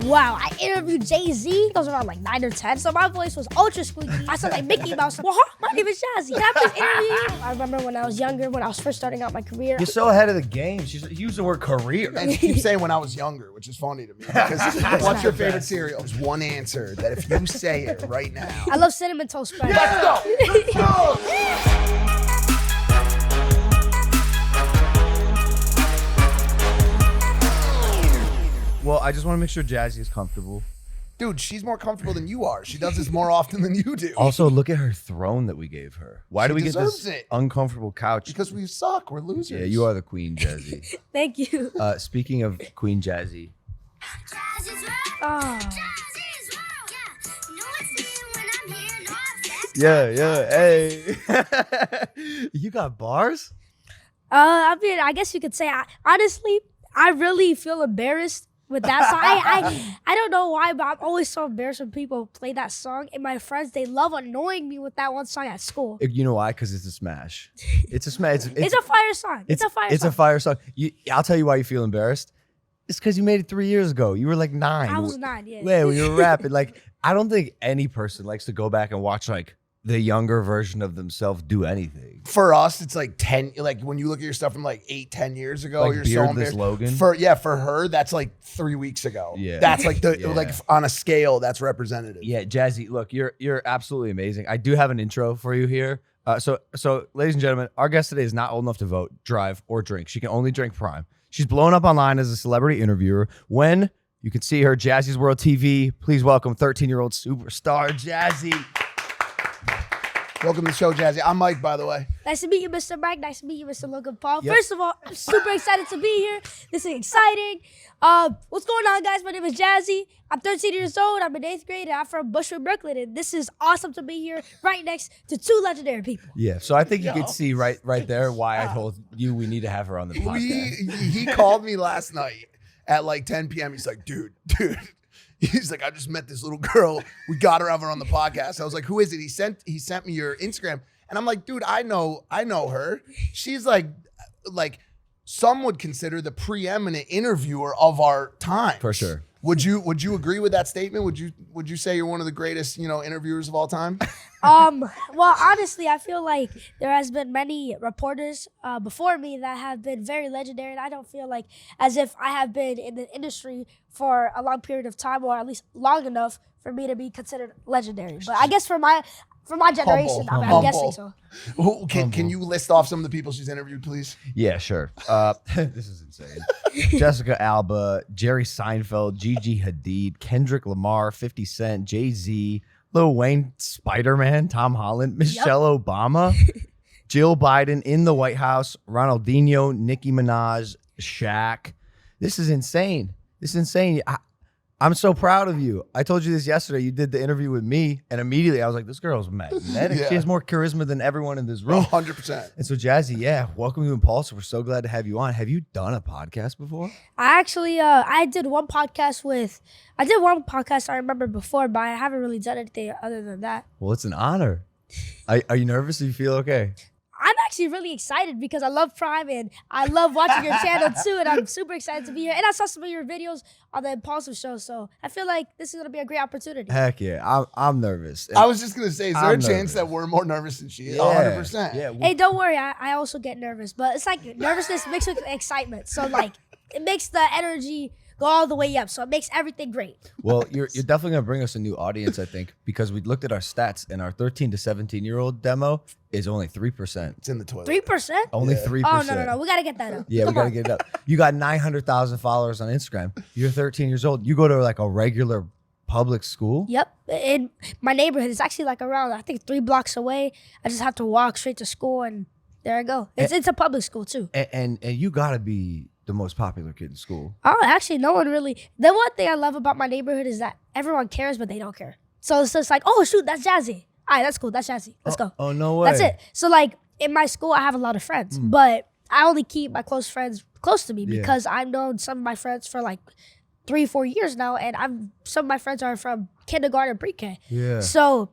wow, I interviewed Jay-Z. I was around like 9 or 10, so my voice was ultra squeaky. I sound like Mickey Mouse. Well, my name is Jazzy. Can I please interview you? I remember when I was younger, when I was first starting out my career. You're so ahead of the game. She used the word career. And she keeps saying when I was younger, which is funny to me. Because what's your favorite cereal? There's one answer that if you say it right now. I love Cinnamon Toast Crunch. Let's go! Let's go! Well, I just want to make sure Jazzy is comfortable. Dude, she's more comfortable than you are. She does this more often than you do. Also, look at her throne that we gave her. Why do we get this it. uncomfortable couch? Because we suck. We're losers. Yeah, you are the queen, Jazzy. Thank you. Speaking of Queen Jazzy. Oh. Yeah, hey. You got bars? I mean, I guess you could say, honestly, I really feel embarrassed with that song. I don't know why, but I'm always so embarrassed when people play that song. And my friends, they love annoying me with that one song at school. You know why? Because it's a smash. It's a smash. It's a fire song. It's a fire song. I'll tell you why you feel embarrassed. It's because you made it 3 years ago. You were like 9. I was 9, yeah. Yeah, when you were rapping. Like, I don't think any person likes to go back and watch like the younger version of themselves do anything. For us, it's like 10. Like when you look at your stuff from like 8, 10 years ago, like you're beardless so Logan. For her, that's like 3 weeks ago. Yeah, that's like the yeah. like on a scale that's representative. Yeah, Jazzy, look, you're absolutely amazing. I do have an intro for you here. So, ladies and gentlemen, our guest today is not old enough to vote, drive, or drink. She can only drink Prime. She's blown up online as a celebrity interviewer. When you can see her, Jazzy's World TV. Please welcome 13-year-old superstar Jazzy. Welcome to the show, Jazzy. I'm Mike, by the way. Nice to meet you, Mr. Mike. Nice to meet you, Mr. Logan Paul. Yep. First of all, I'm super excited to be here. This is exciting. What's going on, guys? My name is Jazzy. I'm 13 years old. I'm in 8th grade, and I'm from Bushwick, Brooklyn. And this is awesome to be here right next to 2 legendary people. Yeah, so I think you could see right there why I told you we need to have her on the podcast. He called me last night at like 10 p.m. He's like, dude. He's like, I just met this little girl. We got her over on the podcast. I was like, who is it? He sent me your Instagram. And I'm like, dude, I know her. She's like some would consider the preeminent interviewer of our time. For sure. Would you agree with that statement? Would you say you're one of the greatest, interviewers of all time? Well, honestly, I feel like there has been many reporters before me that have been very legendary, and I don't feel like as if I have been in the industry for a long period of time, or at least long enough for me to be considered legendary. But I guess for my generation, I'm guessing so. Can you list off some of the people she's interviewed, please? Yeah, sure. This is insane. Jessica Alba, Jerry Seinfeld, Gigi Hadid, Kendrick Lamar, 50 Cent, Jay-Z, Lil Wayne, Spider-Man, Tom Holland, Michelle Obama, Jill Biden in the White House, Ronaldinho, Nicki Minaj, Shaq. This is insane. I'm so proud of you. I told you this yesterday. You did the interview with me, and immediately I was like, this girl's magnetic. She has more charisma than everyone in this room. 100%. And so, Jazzy, welcome to Impaulsive. We're so glad to have you on. Have you done a podcast before? I actually, I did one podcast, I remember before, but I haven't really done anything other than that. Well, it's an honor. Are you nervous? Do you feel okay? I'm actually really excited because I love Prime and I love watching your channel too, and I'm super excited to be here. And I saw some of your videos on the Impaulsive show, so I feel like this is gonna be a great opportunity. Heck yeah, I'm nervous. I was just gonna say, is there a chance that we're more nervous than she is? 100%. Yeah. Hey, don't worry, I also get nervous, but it's like nervousness mixed with excitement, so like it makes the energy go all the way up, so it makes everything great. Well, you're definitely gonna bring us a new audience, I think, because we looked at our stats, and our 13 to 17-year-old demo is only 3%. It's in the toilet. 3%? Only 3%. Oh no, we gotta get that up. Yeah, we gotta get it up. You got 900,000 followers on Instagram. You're 13 years old. You go to like a regular public school? Yep. In my neighborhood, it's actually like around, I think 3 blocks away. I just have to walk straight to school, and there I go. It's a public school too. And you gotta be the most popular kid in school. Oh, actually, no one really. The one thing I love about my neighborhood is that everyone cares, but they don't care. So it's just like, oh, shoot, that's Jazzy. All right, that's cool. That's Jazzy. Let's go. Oh, no way. That's it. So, like, in my school, I have a lot of friends, but I only keep my close friends close to me because I've known some of my friends for like 3-4 years now, and some of my friends are from kindergarten, pre-K. Yeah. So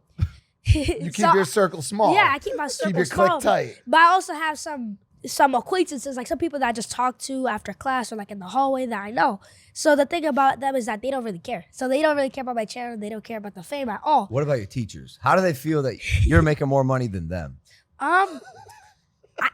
you keep your circle small. Yeah, I keep my circle your small. clique tight. But I also have some some acquaintances, like some people that I just talk to after class or like in the hallway that I know. So the thing about them is that they don't really care. So they don't really care about my channel. They don't care about the fame at all. What about your teachers? How do they feel that you're making more money than them? I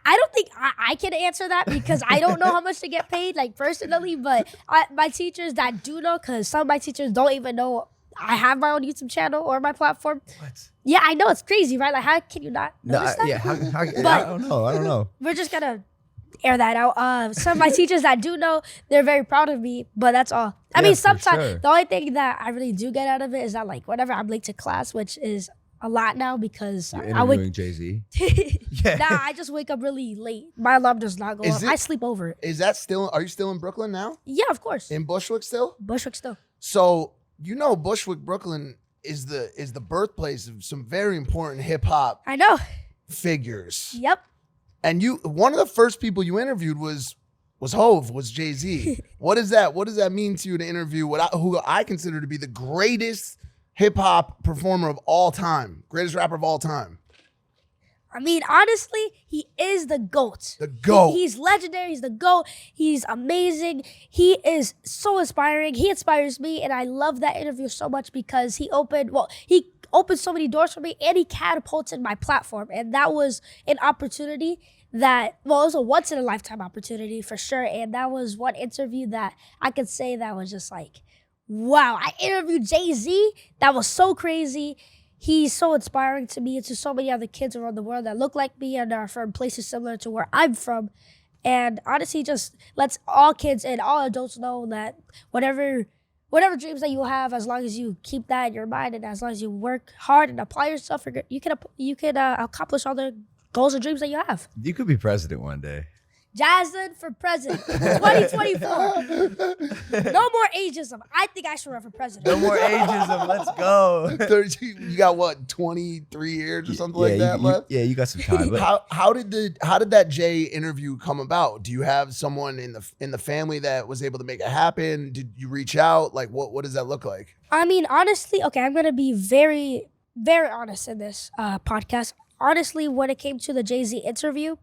don't think I can answer that because I don't know how much to get paid, like personally. But my teachers that do know, because some of my teachers don't even know I have my own YouTube channel or my platform. What? Yeah, I know it's crazy, right? Like, how can you not notice that? Yeah, I don't know. We're just gonna air that out. Some of my teachers that do know, they're very proud of me, but that's all. I mean, sometimes the only thing that I really do get out of it is that, like, whenever I'm late to class, which is a lot now because You're interviewing Jay-Z. Yeah. Nah, I just wake up really late. My alarm does not go off. I sleep over it. Is that still? Are you still in Brooklyn now? Yeah, of course. In Bushwick still? Bushwick still. So Bushwick, Brooklyn is the birthplace of some very important hip hop I know. figures. Yep. And one of the first people you interviewed was Hove, was Jay-Z. What does that mean to you to interview who I consider to be the greatest hip hop performer of all time, greatest rapper of all time? I mean, honestly, he is the GOAT. The GOAT. He's legendary. He's the GOAT. He's amazing. He is so inspiring. He inspires me, and I love that interview so much because he opened so many doors for me, and he catapulted my platform. And that was an opportunity it was a once-in-a-lifetime opportunity for sure. And that was one interview that I could say that was just like, wow. I interviewed Jay-Z. That was so crazy. He's so inspiring to me and to so many other kids around the world that look like me and are from places similar to where I'm from. And honestly, just lets all kids and all adults know that whatever dreams that you have, as long as you keep that in your mind and as long as you work hard and apply yourself, you can accomplish all the goals and dreams that you have. You could be president one day. Jazzyn for president, 2024. No more ageism. I think I should run for president. No more ageism. Let's go. You got what, 23 years or something like that left? Yeah, you got some time. But How did that Jay interview come about? Do you have someone in the family that was able to make it happen? Did you reach out? Like, what does that look like? I mean, honestly, okay, I'm gonna be very, very honest in this podcast. Honestly, when it came to the Jay-Z interview,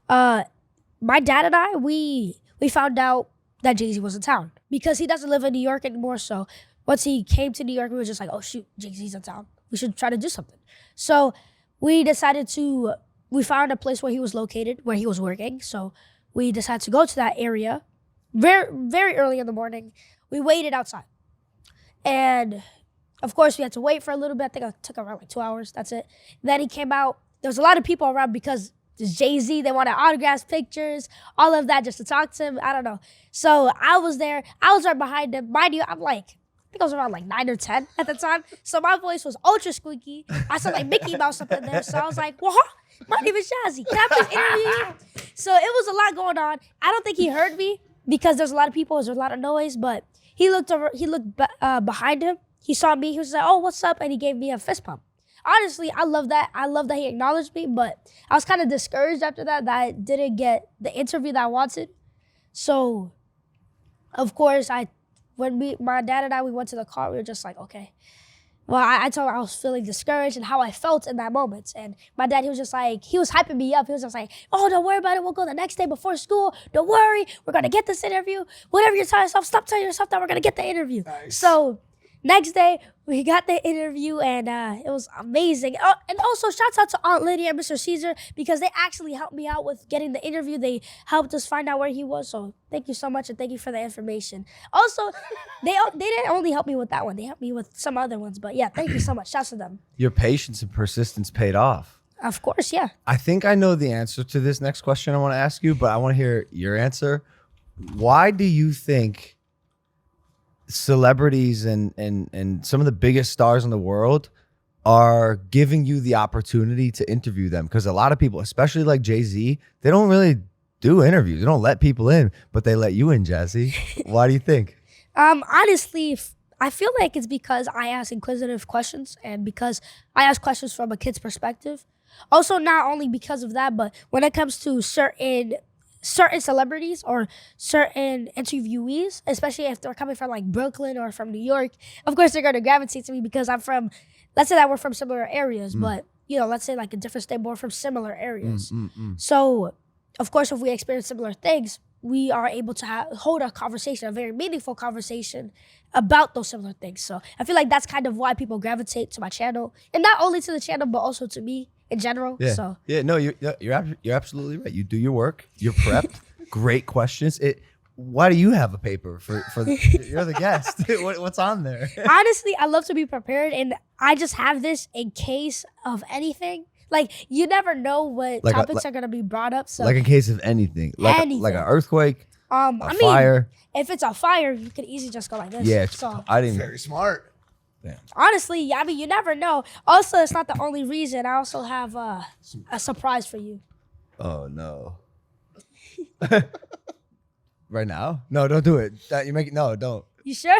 my dad and I, we found out that Jay-Z was in town because he doesn't live in New York anymore. So once he came to New York, we were just like, oh shoot, Jay-Z's in town. We should try to do something. So we found a place where he was located, where he was working. So we decided to go to that area very, very early in the morning. We waited outside. And of course, we had to wait for a little bit. I think it took around like 2 hours. That's it. Then he came out. There was a lot of people around because it's Jay-Z. They wanted autographs, pictures, all of that just to talk to him. I don't know. So I was there. I was right behind him. Mind you, I think I was around like 9 or 10 at the time. So my voice was ultra squeaky. I sounded like Mickey Mouse up in there. So I was like, well, my name is Jazzy. Can I please interview you? So it was a lot going on. I don't think he heard me because there's a lot of people. There's a lot of noise. But he looked behind him. He saw me. He was like, oh, what's up? And he gave me a fist pump. Honestly, I love that. I love that he acknowledged me, but I was kind of discouraged after that I didn't get the interview that I wanted. So, of course, my dad and I, we went to the car. We were just like, okay. Well, I told him I was feeling discouraged and how I felt in that moment. And my dad, he was hyping me up. He was just like, oh, don't worry about it. We'll go the next day before school. Don't worry. We're going to get this interview. Whatever you're telling yourself, stop telling yourself that we're going to get the interview. Nice. So next day, we got the interview, and it was amazing. And also, shouts out to Aunt Lydia and Mr. Caesar, because they actually helped me out with getting the interview. They helped us find out where he was, so thank you so much, and thank you for the information. Also, they didn't only help me with that one. They helped me with some other ones, but yeah, thank you so much. Shouts to them. Your patience and persistence paid off. Of course, yeah. I think I know the answer to this next question I want to ask you, but I want to hear your answer. Why do you think celebrities and some of the biggest stars in the world are giving you the opportunity to interview them? Because a lot of people, especially like Jay-Z, they don't really do interviews. They don't let people in, but they let you in, Jazzy. Why do you think? Honestly, I feel like it's because I ask inquisitive questions and because I ask questions from a kid's perspective. Also, not only because of that, but when it comes to certain celebrities or certain interviewees, especially if they're coming from like Brooklyn or from New York, of course they're going to gravitate to me because let's say that we're from similar areas, but let's say like a different state, but we're from similar areas. So of course, if we experience similar things, we are able to hold a conversation, a very meaningful conversation about those similar things. So I feel like that's kind of why people gravitate to my channel, and not only to the channel, but also to me in general. Yeah. So No, you're absolutely right. You do your work. You're prepped. Great questions. Why do you have a paper for you're the guest? What's on there? honestly, I love to be prepared, and I just have this in case of anything. Like, you never know what topics are gonna be brought up. So like in case of anything, like an earthquake, I mean, fire. if it's a fire, you could easily just go like this. Yeah, So I didn't. Very smart. honestly, I mean, you never know. Also, it's not the only reason. I also have a surprise for you. Oh no. Right now? No, don't do it. You make it. No, don't. You sure?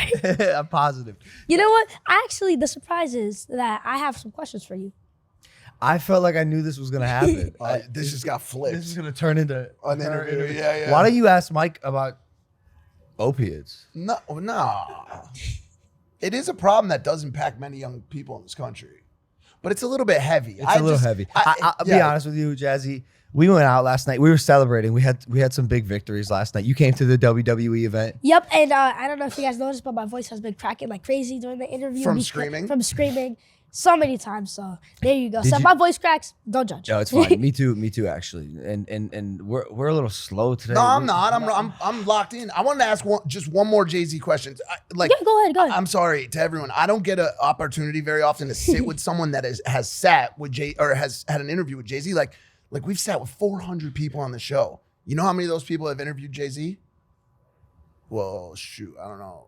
I'm positive. You know what? Actually, the surprise is that I have some questions for you. I felt like I knew this was gonna happen. This just got flipped. This is gonna turn into An interview. Yeah. Why don't you ask Mike about opiates? No. It is a problem that does impact many young people in this country, but it's a little bit heavy. It's a little heavy. I'll be honest with you, Jazzy. We went out last night. We were celebrating. We had some big victories last night. You came to the WWE event. Yep, and I don't know if you guys noticed, but my voice has been cracking like crazy during the interview. From screaming? From screaming so many times. So there you go. So if my voice cracks, don't judge. No, it's fine. Me too, actually. And we're a little slow today. No, I'm not. I'm locked in. I wanted to ask just one more Jay-Z question. Yeah, go ahead. I'm sorry to everyone. I don't get an opportunity very often to sit with someone that has sat with Jay or has had an interview with Jay-Z. Like we've sat with 400 people on the show. You know how many of those people have interviewed Jay-Z? Well, shoot, I don't know.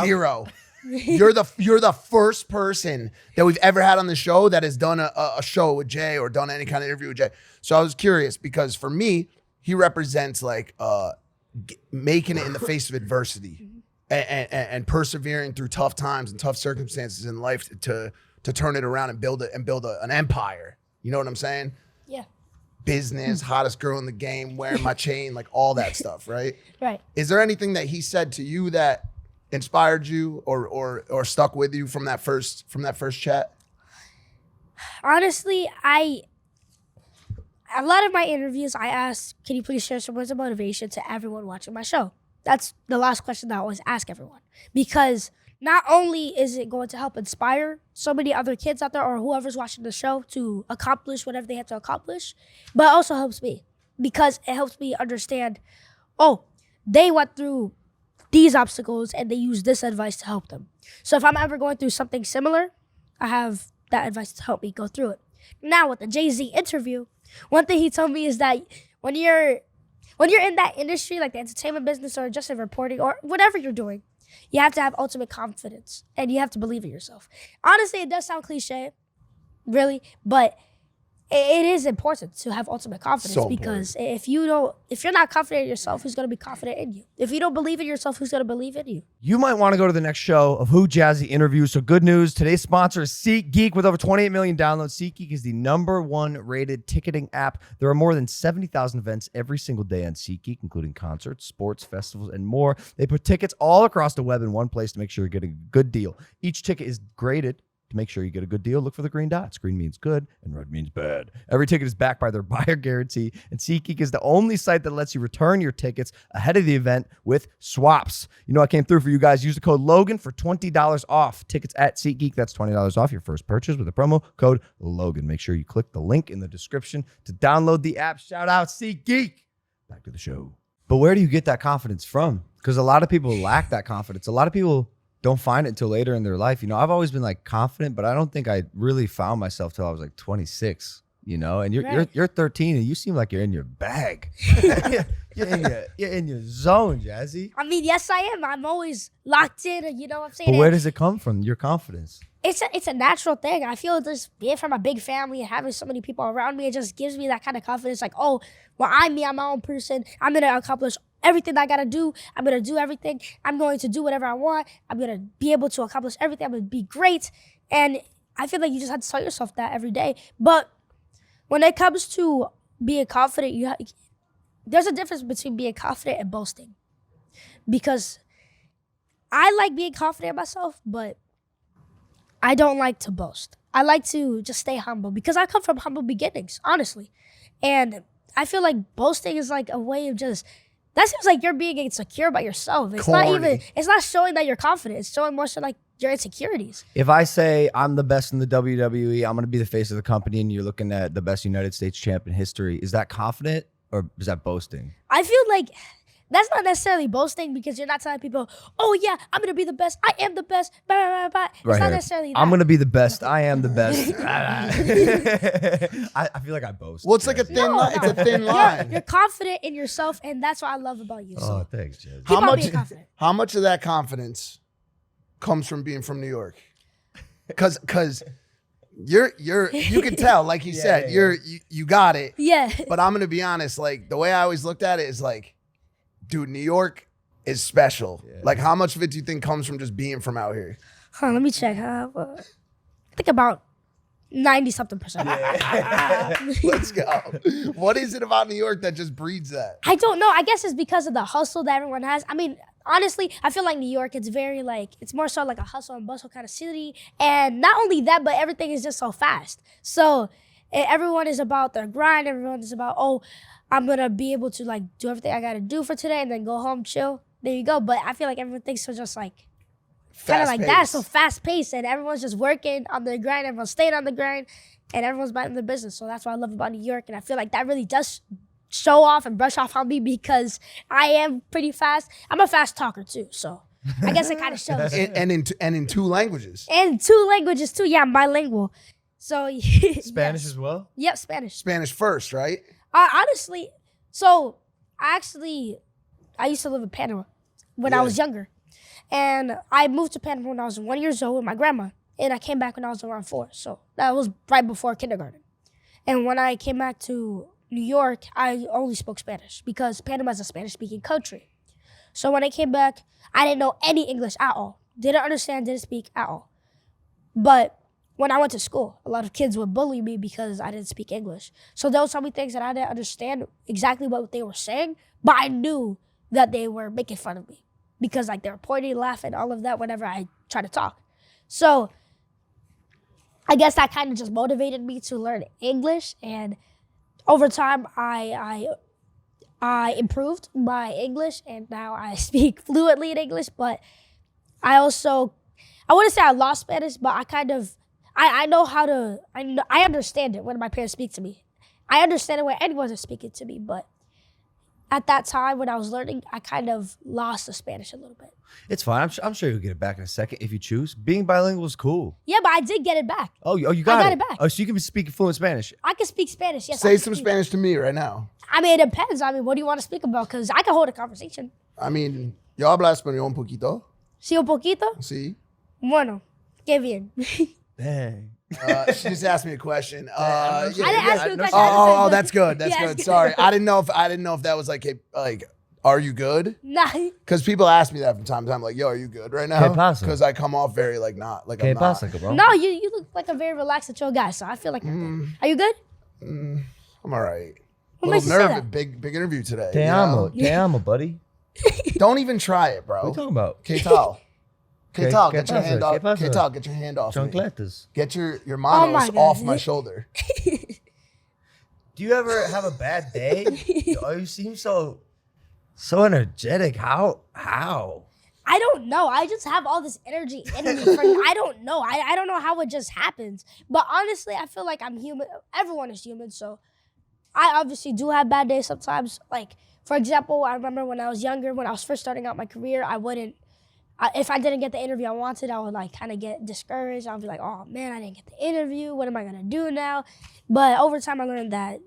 0. You're the first person that we've ever had on the show that has done a show with Jay or done any kind of interview with Jay. So I was curious because for me, he represents like making it in the face of adversity and persevering through tough times and tough circumstances in life to turn it around and build an empire. You know what I'm saying? Yeah. Business, hottest girl in the game, wearing my chain, like all that stuff, right? Right. Is there anything that he said to you that inspired you or stuck with you from that first chat? Honestly, a lot of my interviews, I ask, can you please share some words of motivation to everyone watching my show? That's the last question that I always ask everyone. Because not only is it going to help inspire so many other kids out there or whoever's watching the show to accomplish whatever they have to accomplish, but it also helps me because it helps me understand, oh, they went through these obstacles and they use this advice to help them. So if I'm ever going through something similar, I have that advice to help me go through it. Now with the Jay-Z interview, one thing he told me is that when you're in that industry, like the entertainment business or just in reporting or whatever you're doing, you have to have ultimate confidence and you have to believe in yourself. Honestly, it does sound cliche, really, but it is important to have ultimate confidence because if you're not confident in yourself, who's going to be confident in you? If you don't believe in yourself, who's going to believe in you? You might want to go to the next show of Who Jazzy interviews. So good news. Today's sponsor is SeatGeek with over 28 million downloads. SeatGeek is the #1 rated ticketing app. There are more than 70,000 events every single day on SeatGeek, including concerts, sports, festivals, and more. They put tickets all across the web in one place to make sure you're getting a good deal. Each ticket is graded. To make sure you get a good deal, look for the green dots. Green means good and red means bad. Every ticket is backed by their buyer guarantee, and SeatGeek is the only site that lets you return your tickets ahead of the event with swaps. You know I came through for you guys. Use the code Logan for $20 off. Tickets at SeatGeek. That's $20 off your first purchase with the promo code Logan. Make sure you click the link in the description to download the app. Shout out SeatGeek. Back to the show. But where do you get that confidence from? Because a lot of people lack that confidence. A lot of people don't find it until later in their life. You know, I've always been like confident, but I don't think I really found myself till I was like 26, you know, and you're 13 and you seem like you're in your bag. you're in your zone, Jazzy. I mean, yes, I am. I'm always locked in, you know what I'm saying? But where does it come from, your confidence? It's a natural thing. I feel just being from a big family and having so many people around me, it just gives me that kind of confidence. Like, oh, well, I'm me, I'm my own person. I'm going to accomplish everything that I gotta do. I'm gonna do everything. I'm going to do whatever I want. I'm gonna be able to accomplish everything. I'm gonna be great. And I feel like you just have to tell yourself that every day. But when it comes to being confident, there's a difference between being confident and boasting. Because I like being confident in myself, but I don't like to boast. I like to just stay humble because I come from humble beginnings, honestly. And I feel like boasting is like a way of just. That seems like you're being insecure about yourself. It's not Corny. even. It's not showing that you're confident. It's showing more so like your insecurities. If I say I'm the best in the WWE, I'm going to be the face of the company, and you're looking at the best United States champ in history, is that confident or is that boasting? I feel like that's not necessarily boasting because you're not telling people, oh yeah, I'm gonna be the best. I am the best. Blah, blah, blah, blah. It's Right not here. necessarily that. I'm going to be the best. I am the best. I feel like I boast. Well, it's like a thin No, line. no. It's a thin line. You're confident in yourself, and that's what I love about you. Oh, So thanks, Jazz. keep on being confident. How much of that confidence comes from being from New York? Because you can tell, like you said, you got it. Yeah. But I'm gonna be honest, like the way I always looked at it is like, dude, New York is special. Yeah. Like, how much of it do you think comes from just being from out here? Let me check. I think about 90-something%. Let's go. What is it about New York that just breeds that? I don't know. I guess it's because of the hustle that everyone has. I mean, honestly, I feel like New York, it's very like, it's more so like a hustle and bustle kind of city. And not only that, but everything is just so fast. So everyone is about their grind. Everyone is about, oh, I'm going to be able to like do everything I got to do for today and then go home, chill. There you go. But I feel like everyone thinks so just like, kind of like that, so fast paced, and everyone's just working on their grind, everyone's staying on the grind, and everyone's minding their business. So that's what I love about New York, and I feel like that really does show off and brush off on me because I am pretty fast. I'm a fast talker too, so I guess it kind of shows. And in two languages. And 2 languages too. Yeah, I'm bilingual. So Spanish as well? Yep, Spanish. Spanish first, right? Honestly, so I used to live in Panama when I was younger. And I moved to Panama when I was 1 year old with my grandma. And I came back when I was around 4. So that was right before kindergarten. And when I came back to New York, I only spoke Spanish because Panama is a Spanish-speaking country. So when I came back, I didn't know any English at all. Didn't understand, didn't speak at all. But when I went to school, a lot of kids would bully me because I didn't speak English. So those tell me things that I didn't understand exactly what they were saying, but I knew that they were making fun of me. Because like they were pointing, laughing, all of that whenever I try to talk. So I guess that kind of just motivated me to learn English, and over time I improved my English, and now I speak fluently in English. But I wouldn't say I lost Spanish, but I know how to. I understand it when my parents speak to me. I understand it when anyone is speaking to me, but at that time when I was learning, I kind of lost the Spanish a little bit. It's fine. I'm sure you'll get it back in a second if you choose. Being bilingual is cool. Yeah, but I did get it back. Oh, you got it. I got it back. Oh, so you can be speaking fluent Spanish. I can speak Spanish, yes. I Say can some speak. Spanish to me right now. I mean, it depends. I mean, what do you want to speak about? Because I can hold a conversation. I mean, yo habla español un poquito. ¿Sí un poquito? See? Bueno, qué bien. Dang. She just asked me a question. I didn't ask you a question. Oh, that's good. That's Yeah, good. it's good. Sorry, I didn't know if that was like are you good? Nah. Because people ask me that from time to time, like, yo, are you good right now? ¿Qué pasa? Because I come off very like not like ¿Qué I'm not. pasa, bro? No, you look like a very relaxed and chill guy, so I feel like you're good. Are you good? I'm all right. What A makes little you say nervous. that? Big interview today. Te you amo. know? Te amo, buddy. Don't even try it, bro. What are you talking about? ¿Qué tal? ¿Qué tal? Get ¿Qué your pasa? hand off. ¿Qué pasa? ¿Qué tal? Get your hand off me. Chancletas. Get your Oh manos my God. off my shoulder. Do you ever have a bad day? Oh, you seem so energetic. How? I don't know. I just have all this energy in me. I don't know. I don't know how it just happens. But honestly, I feel like I'm human. Everyone is human, so I obviously do have bad days sometimes. Like, for example, I remember when I was younger, when I was first starting out my career, if I didn't get the interview I wanted, I would like kind of get discouraged. I would be like, oh man, I didn't get the interview. What am I gonna do now? But over time, I learned that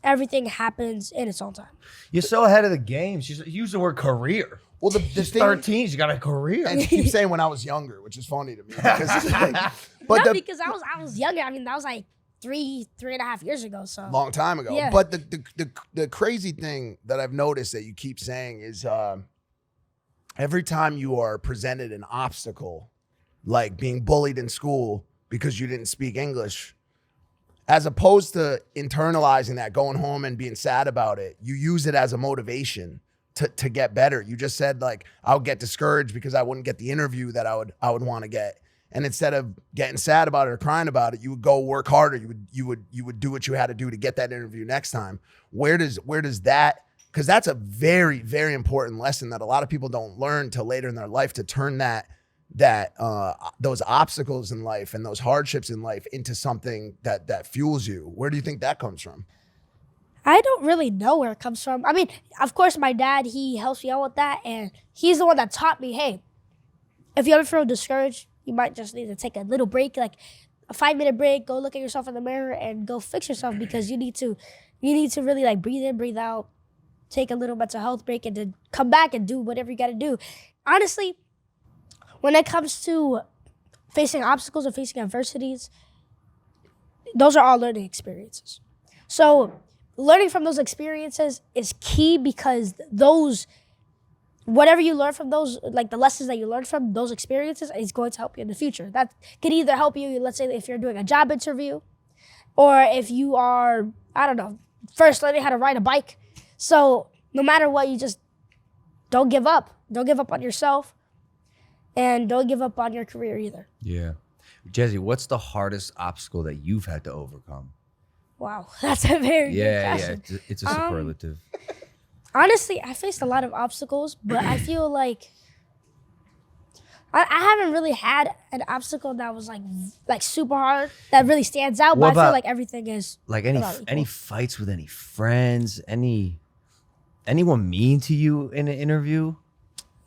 everything happens in its own time. You're so ahead of the game. She's using the word career. Well, the She's thing, 13. She got a career. and she keeps saying when I was younger, which is funny to me. Because it's like, but Not because I was younger. I mean, that was like three and a half years ago. So long time ago. Yeah. But the crazy thing that I've noticed that you keep saying is every time you are presented an obstacle, like being bullied in school because you didn't speak English, as opposed to internalizing that, going home and being sad about it, you use it as a motivation to get better. You just said like, I'll get discouraged because I wouldn't get the interview that I would want to get. and instead of getting sad about it or crying about it, you would go work harder. You would do what you had to do to get that interview next time. Where does that, because that's a very, very important lesson that a lot of people don't learn till later in their life, to turn those obstacles in life and those hardships in life into something that fuels you. Where do you think that comes from? I don't really know where it comes from. I mean, of course, my dad, he helps me out with that, and he's the one that taught me, hey, if you ever feel discouraged, you might just need to take a little break, like a 5-minute break, go look at yourself in the mirror and go fix yourself, because you need to really like breathe in, breathe out, take a little mental health break, and then come back and do whatever you got to do. Honestly, when it comes to facing obstacles or facing adversities, those are all learning experiences. So learning from those experiences is key, because whatever you learn from those, like the lessons that you learn from those experiences, is going to help you in the future. That could either help you, let's say if you're doing a job interview, or if you are, I don't know, first learning how to ride a bike. So no matter what, you just don't give up. Don't give up on yourself, and don't give up on your career either. Yeah. Jazzy, what's the hardest obstacle that you've had to overcome? Wow, that's a very good question. Yeah, it's a superlative. Honestly, I faced a lot of obstacles, but I feel like I haven't really had an obstacle that was like super hard that really stands out. What But I feel about, like everything is like about equal. any fights with any friends, anyone mean to you in an interview?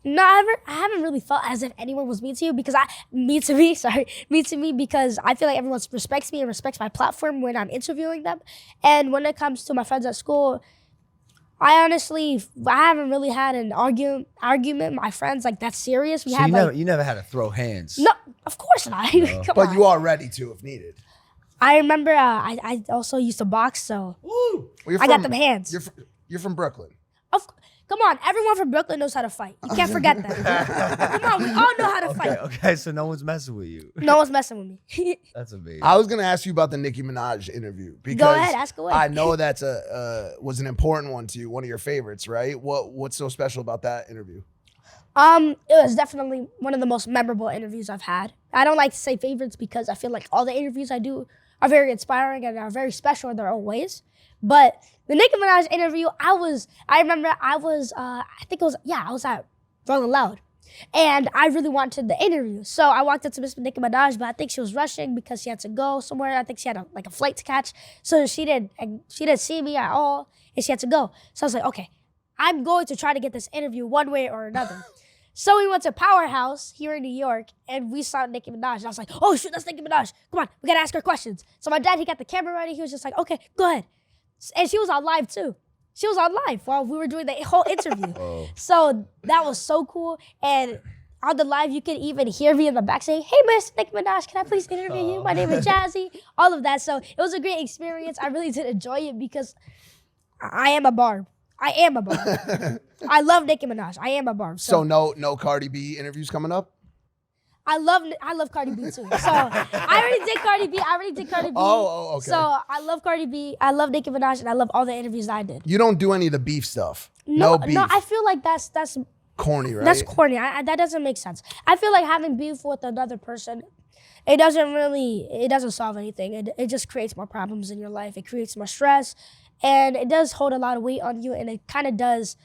No, I haven't really felt as if anyone was mean to you, because mean to me because I feel like everyone respects me and respects my platform when I'm interviewing them. And when it comes to my friends at school, I haven't really had an argument with my friends like that's serious. You never had to throw hands. No, of course not. No. Come But on. you are ready to if needed. I remember I also used to box, so Woo! Well, I got them hands. You're from Brooklyn. Come on, everyone from Brooklyn knows how to fight. You can't forget that. Come on, we all know how to fight. Okay, so no one's messing with you. No one's messing with me. That's amazing. I was gonna ask you about the Nicki Minaj interview because Go ahead, ask away. I know that's was an important one to you, one of your favorites, right? What's so special about that interview? It was definitely one of the most memorable interviews I've had. I don't like to say favorites because I feel like all the interviews I do are very inspiring and are very special in their own ways. But the Nicki Minaj interview, I was at Rolling Loud. And I really wanted the interview. So I walked up to Miss Nicki Minaj, but I think she was rushing because she had to go somewhere. I think she had a flight to catch. So she didn't see me at all, and she had to go. So I was like, okay, I'm going to try to get this interview one way or another. So we went to Powerhouse here in New York, and we saw Nicki Minaj. And I was like, oh, shoot, that's Nicki Minaj. Come on, we got to ask her questions. So my dad, he got the camera ready. He was just like, okay, go ahead. And she was on live, too. She was on live while we were doing the whole interview. Oh. So that was so cool. And on the live, you could even hear me in the back saying, hey, Miss Nicki Minaj, can I please interview you? My name is Jazzy. All of that. So it was a great experience. I really did enjoy it because I am a barb. I love Nicki Minaj. I am a barb. So no Cardi B interviews coming up? I love Cardi B too. So I already did Cardi B. Oh, okay. So I love Cardi B. I love Nicki Minaj, and I love all the interviews that I did. You don't do any of the beef stuff. No beef. No, I feel like that's corny, right? That's corny. That doesn't make sense. I feel like having beef with another person, it doesn't solve anything. It just creates more problems in your life. It creates more stress, and it does hold a lot of weight on you, and it kind of does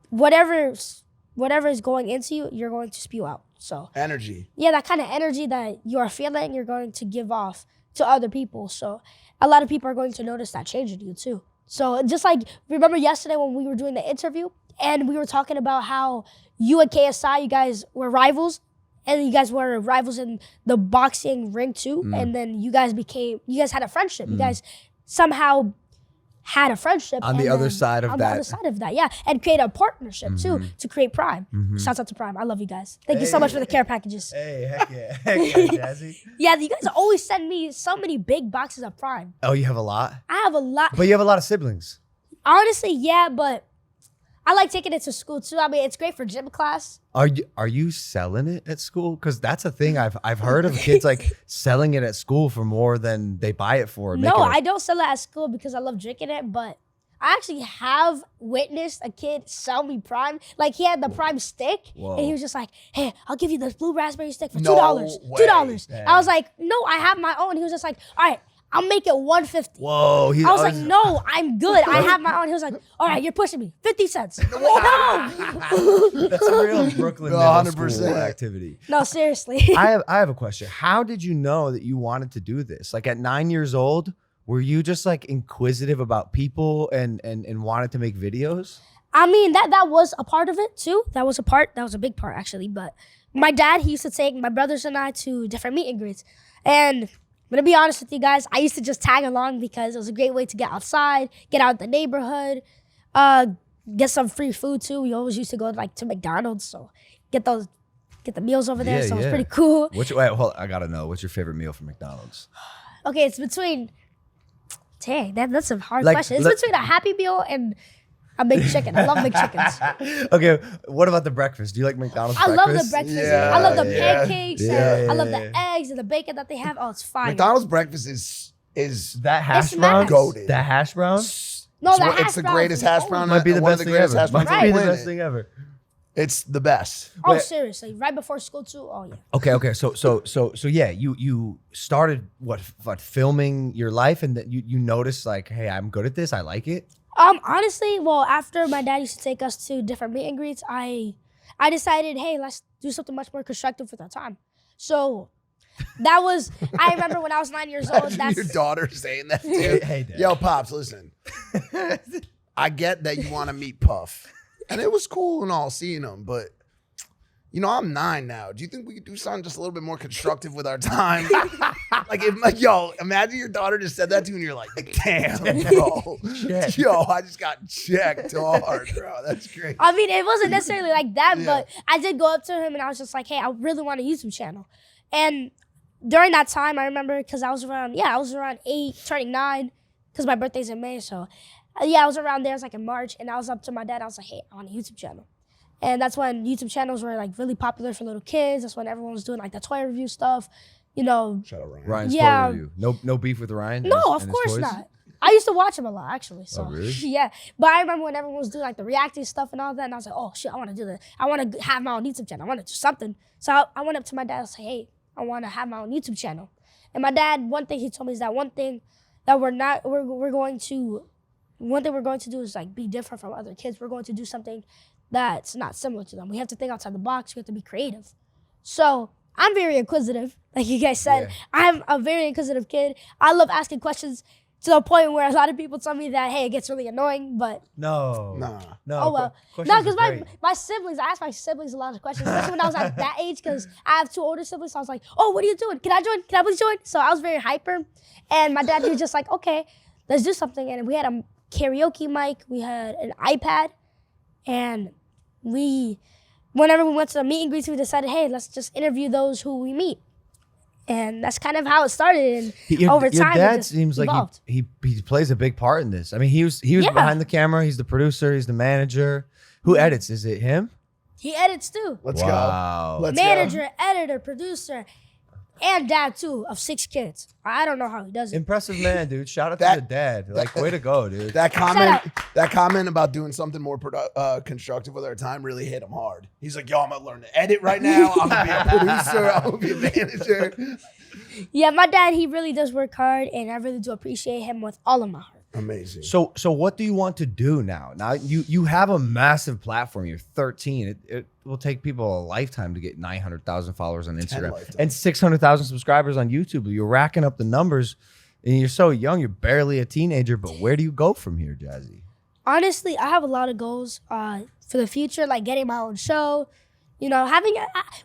whatever is going into you, you're going to spew out. So energy. Yeah, that kind of energy that you are feeling, you're going to give off to other people. So a lot of people are going to notice that change in you too. So just like, remember yesterday when we were doing the interview and we were talking about how you and KSI, you guys were rivals, and you guys were rivals in the boxing ring too. And then you guys had a friendship. You guys somehow had a friendship on the other side of that. On the other side of that, yeah. And create a partnership too to create Prime. Shouts out to Prime. I love you guys. Thank you so much for the care packages. Hey, heck yeah. Jazzy. Yeah, you guys always send me so many big boxes of Prime. Oh, you have a lot? I have a lot. But you have a lot of siblings. Honestly, yeah, but I like taking it to school too. I mean, it's great for gym class. Are you selling it at school? Because that's a thing I've heard of kids like selling it at school for more than they buy it for. No, I don't sell it at school because I love drinking it, but I actually have witnessed a kid sell me Prime. Like, he had the Prime stick, and he was just like, hey, I'll give you this blue raspberry stick for $2. $2. Damn. I was like, no, I have my own. He was just like, all right, I'll make it $150. Whoa. I was like, no, I'm good. I have my own. He was like, all right, you're pushing me. 50 cents. I'm like, no. That's a real Brooklyn No, middle 100%. school activity. No, seriously. I have a question. How did you know that you wanted to do this? Like at 9 years old, were you just like inquisitive about people and wanted to make videos? I mean, that was a part of it too. That was a big part actually. But my dad, he used to take my brothers and I to different meet and greets. And I'm gonna be honest with you guys, I used to just tag along because it was a great way to get outside, get out the neighborhood, get some free food too. We always used to go like to McDonald's, so get the meals over there. Yeah, So it was yeah. pretty cool. Wait, hold on, I gotta know. What's your favorite meal from McDonald's? Okay, it's between. Dang, that's a hard Like, question. It's between a Happy Meal and a McChicken. I love McChickens. Okay, what about the breakfast? Do you like McDonald's I breakfast? love the breakfast. Yeah, I love the yeah. pancakes. Yeah, and I love yeah, the eggs and the bacon that they have. Oh, it's fine. McDonald's breakfast is That hash It's brown? nice. Goated. That hash brown? No, the it's hash the browns greatest is hash always- brown. Might be the one best of the thing greatest ever. hash browns Might on be the the planet. best thing ever. It's the best. Oh, Wait. seriously, right before school too. Oh yeah. Okay. So yeah, you started what filming your life, and that you noticed like, hey, I'm good at this. I like it. Honestly, well, after my dad used to take us to different meet and greets, I decided, hey, let's do something much more constructive with our time. So that was, I remember when I was 9 years old. Imagine That's your daughter saying that to Hey, you. hey, Dad. Yo, Pops, listen. I get that you want to meet Puff. And it was cool and all seeing him, but you know, I'm 9 now. Do you think we could do something just a little bit more constructive with our time? Yo, imagine your daughter just said that to you and you're like, damn, bro. Shit. Yo, I just got checked hard, bro. That's great. I mean, it wasn't necessarily like that, Yeah. but I did go up to him and I was just like, hey, I really want a YouTube channel. And during that time, I remember because I was around 8, turning 9, because my birthday's in May. So I was around there. It was like in March, and I was up to my dad. I was like, hey, I want a YouTube channel. And that's when YouTube channels were like really popular for little kids. That's when everyone was doing like the toy review stuff, you know. Shout out Ryan. Ryan's Yeah. toy review. No beef with Ryan. No, and his- of and his course toys? not. I used to watch him a lot, actually. So, Oh, really? yeah. But I remember when everyone was doing like the reacting stuff and all that, and I was like, oh shit, I want to do that. I want to have my own YouTube channel. I want to do something. So I went up to my dad and said, hey, I want to have my own YouTube channel. And my dad, one thing he told me is that one thing we're going to do is like be different from other kids. We're going to do something that's not similar to them. We have to think outside the box. We have to be creative. So I'm very inquisitive, like you guys said. Yeah. I'm a very inquisitive kid. I love asking questions to the point where a lot of people tell me that, hey, it gets really annoying, but No. Nah. No. oh well. questions No, are because great. my siblings, I asked my siblings a lot of questions, especially when I was at that age, because I have 2 older siblings. So I was like, oh, what are you doing? Can I join? Can I please join? So I was very hyper. And my dad, he was just like, okay, let's do something. And we had a karaoke mic, we had an iPad, and whenever we went to the meet and greets, we decided, hey, let's just interview those who we meet. And that's kind of how it started. And over time, your it dad just seems like evolved. he plays a big part in this. I mean, he was Yeah. behind the camera. He's the producer. He's the manager. Who edits? Is it him? He edits too. Let's Wow. go. Let's Manager, editor, producer, and dad too of 6 kids. I don't know how he does it. Impressive man, dude. Shout out That- to the dad. Like, way to go, dude. That out. comment about doing something more constructive with our time really hit him hard. He's like, yo, I'm gonna learn to edit right now. I'm gonna be a producer. I'm gonna be a manager. Yeah, my dad, he really does work hard, and I really do appreciate him with all of my heart. Amazing. So what do you want to do now? Now you have a massive platform. You're 13. It will take people a lifetime to get 900,000 followers on Instagram lifetimes. and 600,000 subscribers on YouTube. You're racking up the numbers, and you're so young. You're barely a teenager. But where do you go from here, Jazzy? Honestly, I have a lot of goals for the future, like getting my own show. You know,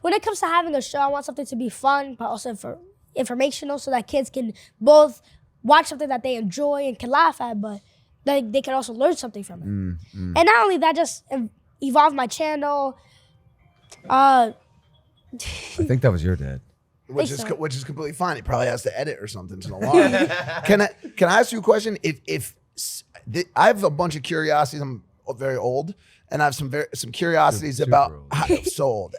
when it comes to having a show, I want something to be fun, but also for informational, so that kids can both watch something that they enjoy and can laugh at, but they can also learn something from it. And not only that, just evolve my channel. I think that was your dad. Which is so. which is completely fine. He probably has to edit or something to alarm. Can I ask you a question? I have a bunch of curiosities. I'm very old, and I have some curiosities Super about old.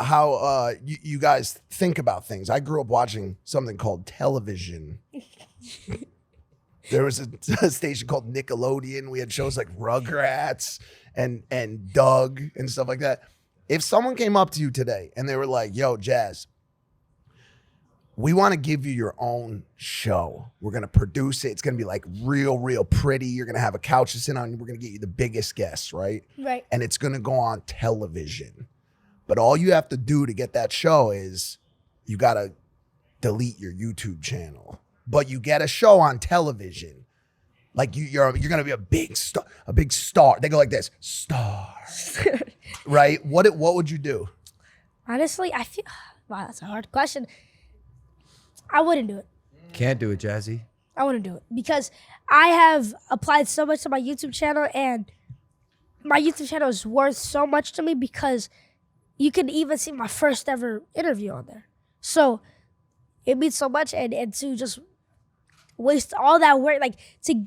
how you guys think about things. I grew up watching something called television. There was a station called Nickelodeon. We had shows like Rugrats and Doug and stuff like that. If someone came up to you today and they were like, yo, Jazz, we want to give you your own show. We're going to produce it. It's going to be like real pretty. You're going to have a couch to sit on. We're going to get you the biggest guests, right? Right. And it's going to go on television. But all you have to do to get that show is you got to delete your YouTube channel. But you get a show on television. Like you're going to be a big star. They go like this, star. Right? What would you do? Honestly, I feel, wow, that's a hard question. I wouldn't do it. Can't do it, Jazzy. I wouldn't do it because I have applied so much to my YouTube channel, and my YouTube channel is worth so much to me because you can even see my first ever interview on there. So it means so much, and to just waste all that work, like to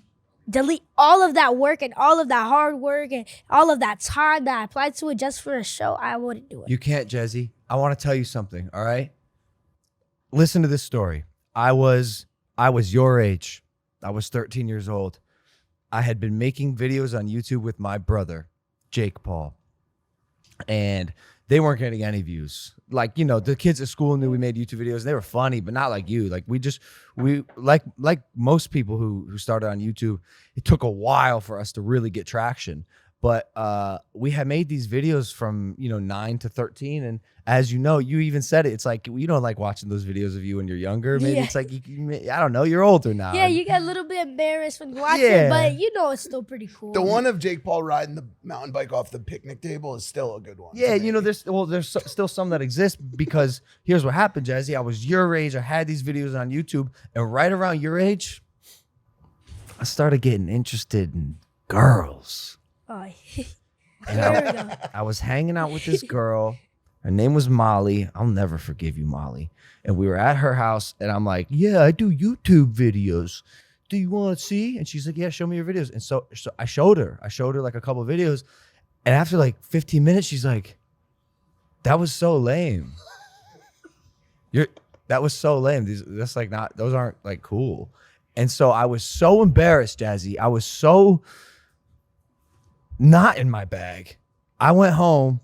delete all of that work and all of that hard work and all of that time that I applied to it just for a show, I wouldn't do it. You can't, Jazzy. I want to tell you something, all right? Listen to this story. I was your age. I was 13 years old. I had been making videos on YouTube with my brother, Jake Paul. And they weren't getting any views. Like, you know, the kids at school knew we made YouTube videos. And they were funny, but not like you. Like we like most people who started on YouTube, it took a while for us to really get traction. But we had made these videos from, 9 to 13. And as you know, you even said it. It's like, you don't like watching those videos of you when you're younger. Maybe Yeah. It's like, I don't know, you're older now. Yeah, you get a little bit embarrassed when you watch Yeah. it, but it's still pretty cool. The one of Jake Paul riding the mountain bike off the picnic table is still a good one. Yeah, to me. there's still some that exist because here's what happened, Jazzy. I was your age. I had these videos on YouTube. And right around your age, I started getting interested in girls. Oh, And there we go. I was hanging out with this girl. Her name was Molly. I'll never forgive you, Molly. And we were at her house, and I'm like, yeah, I do YouTube videos. Do you want to see? And she's like, yeah, show me your videos. And so I showed her. I showed her like a couple of videos. And after like 15 minutes, she's like, that was so lame. That was so lame. Those aren't like cool. And so I was so embarrassed, Jazzy. I was so not in my bag. I went home,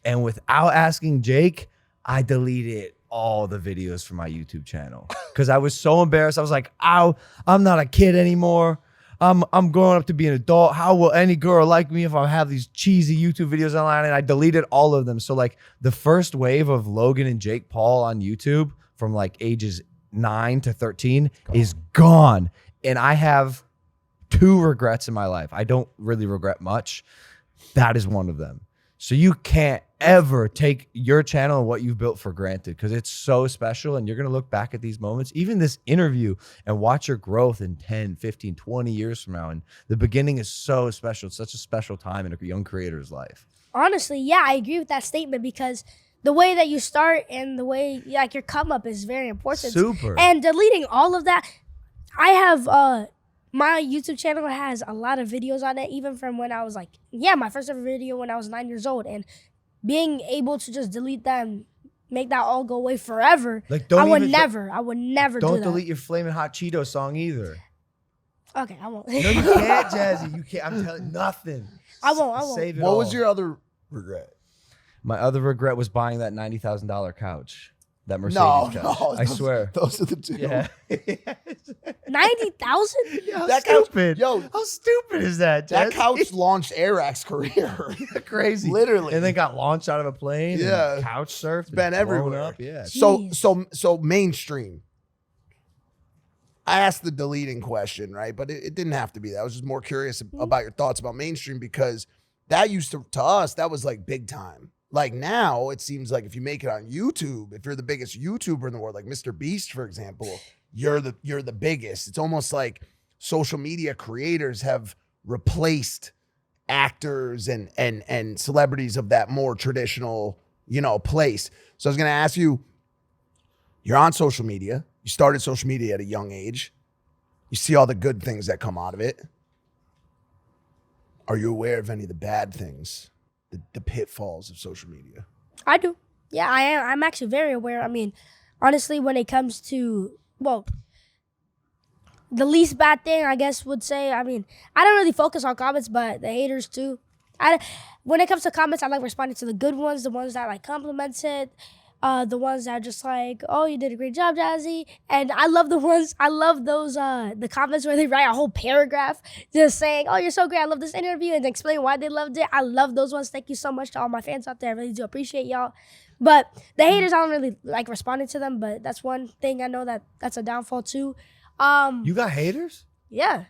and without asking Jake, I deleted all the videos from my YouTube channel because I was so embarrassed. I was like, "Ow, I'm not a kid anymore. I'm growing up to be an adult. How will any girl like me if I have these cheesy YouTube videos online?" And I deleted all of them. So like the first wave of Logan and Jake Paul on YouTube from like ages 9 to 13 is gone. And I have 2 regrets in my life. I don't really regret much. That is one of them. So you can't ever take your channel and what you've built for granted because it's so special, and you're going to look back at these moments, even this interview, and watch your growth in 10, 15, 20 years from now. And the beginning is so special. It's such a special time in a young creator's life. Honestly, yeah, I agree with that statement because the way that you start and the way like your come up is very important. Super. And deleting all of that, I have my YouTube channel has a lot of videos on it, even from when I was my first ever video when I was 9 years old, and being able to just delete that and make that all go away forever. Like, I would never do Don't that. delete your Flamin' Hot Cheeto song either. Okay, I won't. No, you can't, Jazzy. You can't. I'm telling you, nothing. I won't. Save it What all. was your other regret? My other regret was buying that $90,000 couch. That Mercedes No, couch. I swear. Those are the two. Yeah. 90,000? How That couch- stupid. yo, how stupid is that, That Jazzy? couch launched Airrack's career. Crazy. Literally. And then got launched out of a plane. Yeah. And couch surfed. It's been everywhere. Up. Yeah. So mainstream. I asked the deleting question, right? But it didn't have to be that. I was just more curious about your thoughts about mainstream because that used to us, that was like big time. Like now, it seems like if you make it on YouTube, if you're the biggest YouTuber in the world, like Mr. Beast, for example, you're the biggest. It's almost like social media creators have replaced actors and celebrities of that more traditional, place. So I was gonna ask you, you're on social media. You started social media at a young age. You see all the good things that come out of it. Are you aware of any of the bad things? The pitfalls of social media? I do. Yeah, I am. I'm actually very aware. I mean, honestly, when it comes to, the least bad thing, I guess, would say, I mean, I don't really focus on comments, but the haters too. When it comes to comments, I like responding to the good ones, the ones that like compliments it, the ones that are just like, oh, you did a great job, Jazzy. And I love those, the comments where they write a whole paragraph just saying, oh, you're so great, I love this interview, and explain why they loved it. I love those ones. Thank you so much to all my fans out there. I really do appreciate y'all. But the haters, I don't really like responding to them, but that's one thing I know that's a downfall too. You got haters? Yeah.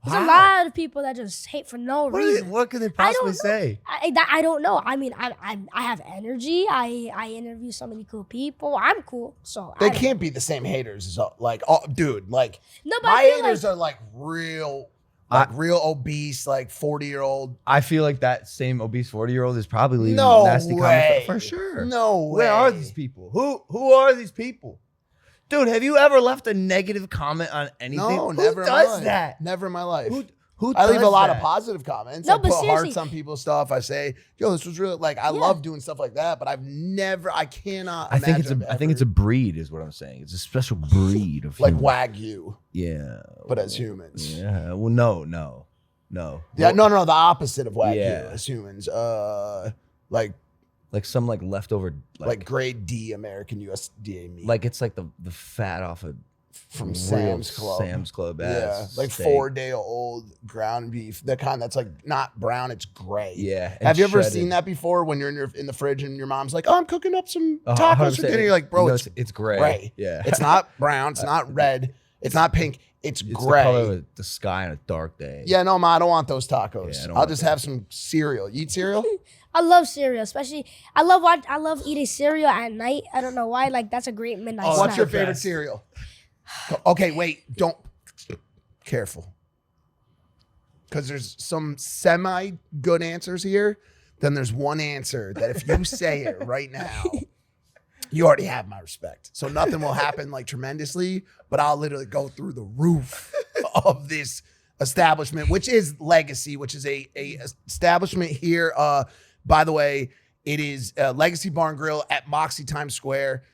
There's Wow. a lot of people that just hate for no reason. What could they possibly say? I don't know. I mean, I have energy. I interview so many cool people. I'm cool, so They can't be the same haters as like, oh, dude. Like No, but my I feel haters like, are like real obese, like 40-year-old. I feel like that same obese 40-year-old is probably leaving No nasty way. comments for sure. No way. Where are these people? Who are these people? Dude, have you ever left a negative comment on anything? No, Who never in my does life. that? Never in my life. Who I leave does a lot that? of positive comments. No, I but put seriously- hearts on people's stuff. I say, yo, this was really like I love doing stuff like that, but I cannot. I think imagine it's a breed, is what I'm saying. It's a special breed of like human. Wagyu, Yeah. but as humans. Yeah. Well, no. Yeah, no, the opposite of Wagyu Yeah. as humans. Like some like leftover Like grade D American USDA meat. like it's like the fat off of from real Sam's Club. Sam's Club Yeah, ass like steak. 4-day-old ground beef. The kind that's like not brown, it's gray. Yeah. and Have you ever shredded. seen that before when you're in the fridge and your mom's like, oh, I'm cooking up some Oh, tacos for 100%. dinner? You're like, bro, No, it's gray. gray. Yeah. It's not brown. It's not red. It's not pink. It's It's gray. the color of the sky on a dark day. Yeah, no, ma, I don't want those tacos. Yeah, I don't I'll want just that. have some cereal. You eat cereal? I love cereal, especially I love eating cereal at night. I don't know why. Like that's a great midnight snack. What's your the favorite best. cereal? Okay, wait. Don't. Careful. Because there's some semi-good answers here. Then there's one answer that if you say it right now, you already have my respect. So nothing will happen like tremendously, but I'll literally go through the roof of this establishment, which is Legacy, which is a establishment here. By the way, it is Legacy Bar and Grill at Moxie Times Square.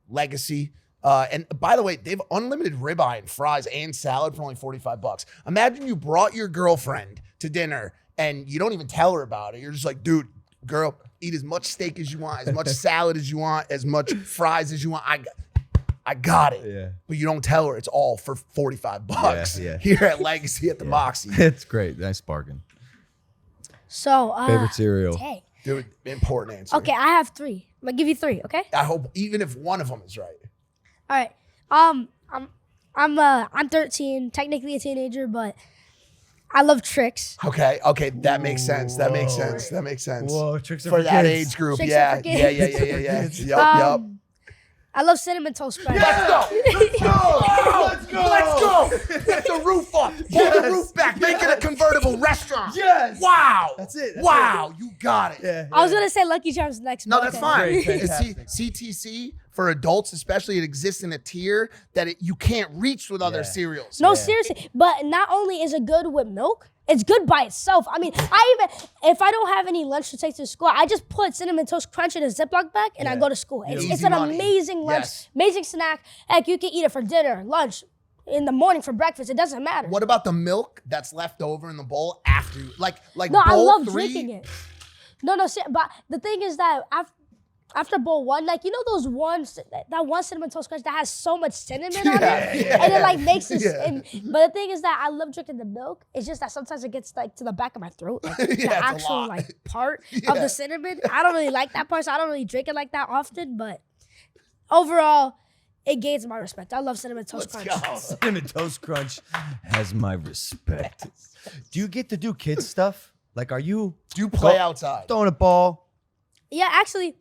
Legacy. And by the way, they have unlimited ribeye and fries and salad for only $45. Imagine you brought your girlfriend to dinner and you don't even tell her about it. You're just like, dude, girl, eat as much steak as you want, as much salad as you want, as much fries as you want. I got it. Yeah. But you don't tell her it's all for $45 Yeah. here at Legacy at the Moxie. It's great. Nice bargain. So Favorite cereal. dang. Dude, important answer. Okay, I have 3. I'm gonna give you 3. Okay. I hope even if one of them is right. All right. I'm 13, technically a teenager, but I love Tricks. Okay, that makes sense. That makes sense. That makes sense. Whoa, tricks are For that kids. age group, Tricks are yeah. for Yeah. kids. Yup. I love Cinnamon Toast Crunch. Let's go. Get the roof up. Pull the roof back. Make it a convertible restaurant. Yes. Wow. That's it. Wow. You got it. Yeah. I was gonna say Lucky Charms next. No, but that's okay. fine. Great, It's fantastic. CTC for adults, especially, it exists in a tier that you can't reach with other Yeah. cereals. No, seriously. But not only is it good with milk, it's good by itself. I mean, if I don't have any lunch to take to school, I just put Cinnamon Toast Crunch in a Ziploc bag and I Yeah. go to school. It's Easy an money. amazing lunch, Yes. amazing snack. Heck, you can eat it for dinner, lunch, in the morning for breakfast. It doesn't matter. What about the milk that's left over in the bowl after? Like No, I bowl love 3? drinking it. No, but the thing is that after bowl 1, like, you know those ones, that one Cinnamon Toast Crunch that has so much cinnamon on it? And it like makes this, but the thing is that I love drinking the milk. It's just that sometimes it gets like to the back of my throat, like Yeah, it's the a actual lot. like part of the cinnamon. I don't really like that part, so I don't really drink it like that often, but overall, it gains my respect. I love Cinnamon Toast Crunch. Cinnamon Toast Crunch has my respect. Do you get to do kids stuff? Like, are you Do you play outside? throwing a ball? Yeah, actually,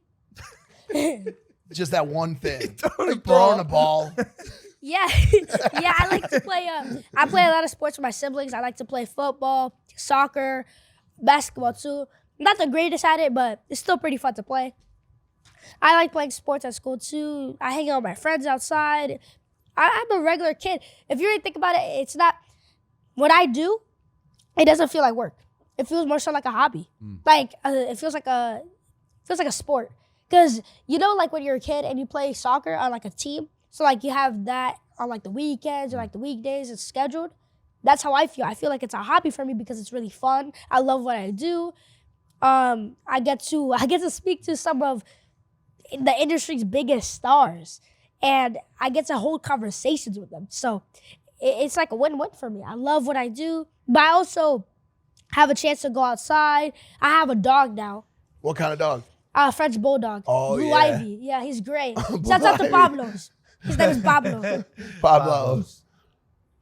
Just that one thing. Throwing a Throwing a ball. yeah, yeah. I like to play. I play a lot of sports with my siblings. I like to play football, soccer, basketball too. Not the greatest at it, but it's still pretty fun to play. I like playing sports at school too. I hang out with my friends outside. I'm a regular kid. If you really think about it, it's not what I do. It doesn't feel like work. It feels more so like a hobby. Like it feels like a sport. Cause you know, like when you're a kid and you play soccer on like a team, so like you have that on like the weekends or like the weekdays. It's scheduled. That's how I feel. I feel like it's a hobby for me because it's really fun. I love what I do. I get to speak to some of the industry's biggest stars, and I get to hold conversations with them. So it's like a win-win for me. I love what I do, but I also have a chance to go outside. I have a dog now. What kind of dog? French bulldog. Oh, Blue yeah. Ivy. Yeah, he's great. Blue Shouts out to Ivy. Pablo's. His name is Pablo.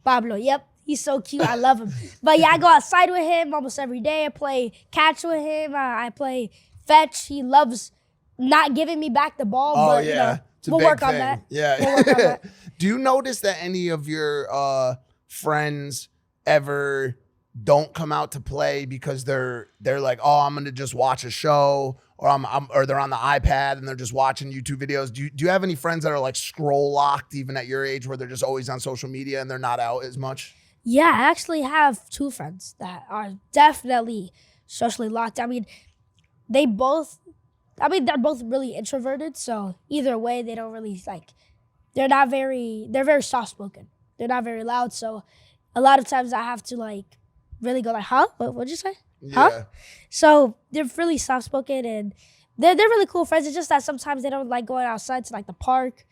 Pablo, yep. He's so cute. I love him. But yeah, I go outside with him almost every day. I play catch with him. I play fetch. He loves not giving me back the ball. Oh, but, yeah. It's a we'll big work on thing. that. Yeah. We'll work on that. Do you notice that any of your friends ever don't come out to play because they're like, oh, I'm gonna just watch a show, or or they're on the iPad and they're just watching YouTube videos? Do you have any friends that are like scroll locked even at your age, where they're just always on social media and they're not out as much? Yeah, I actually have two friends that are definitely socially locked. I mean, they're both really introverted. So either way, they don't really they're very soft-spoken. They're not very loud. So a lot of times I have to really go huh? What'd you say? Yeah. Huh? So they're really soft-spoken and they're really cool friends. It's just that sometimes they don't like going outside to the park.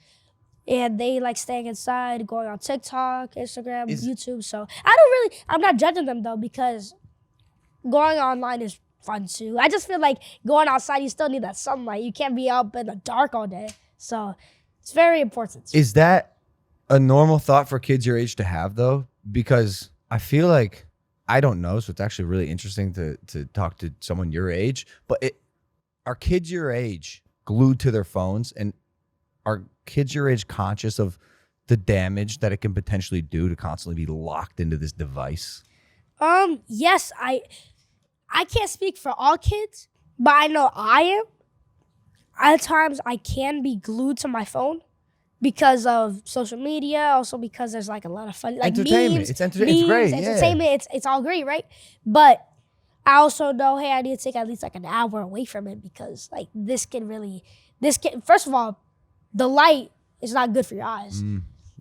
And they like staying inside, going on TikTok, Instagram, YouTube. So I'm not judging them though, because going online is fun too. I just feel like going outside, you still need that sunlight. You can't be up in the dark all day. So it's very important. Is that a normal thought for kids your age to have though? Because I feel like, I don't know, so it's actually really interesting to talk to someone your age, but are kids your age glued to their phones, and are kids your age conscious of the damage that it can potentially do to constantly be locked into this device? Yes, I can't speak for all kids, but I know I am. At times I can be glued to my phone because of social media, also because there's a lot of fun Entertainment. memes. It's entertainment. It's great. Entertainment. It's all great, right? But I also know, hey, I need to take at least an hour away from it, because this can first of all, the light is not good for your eyes.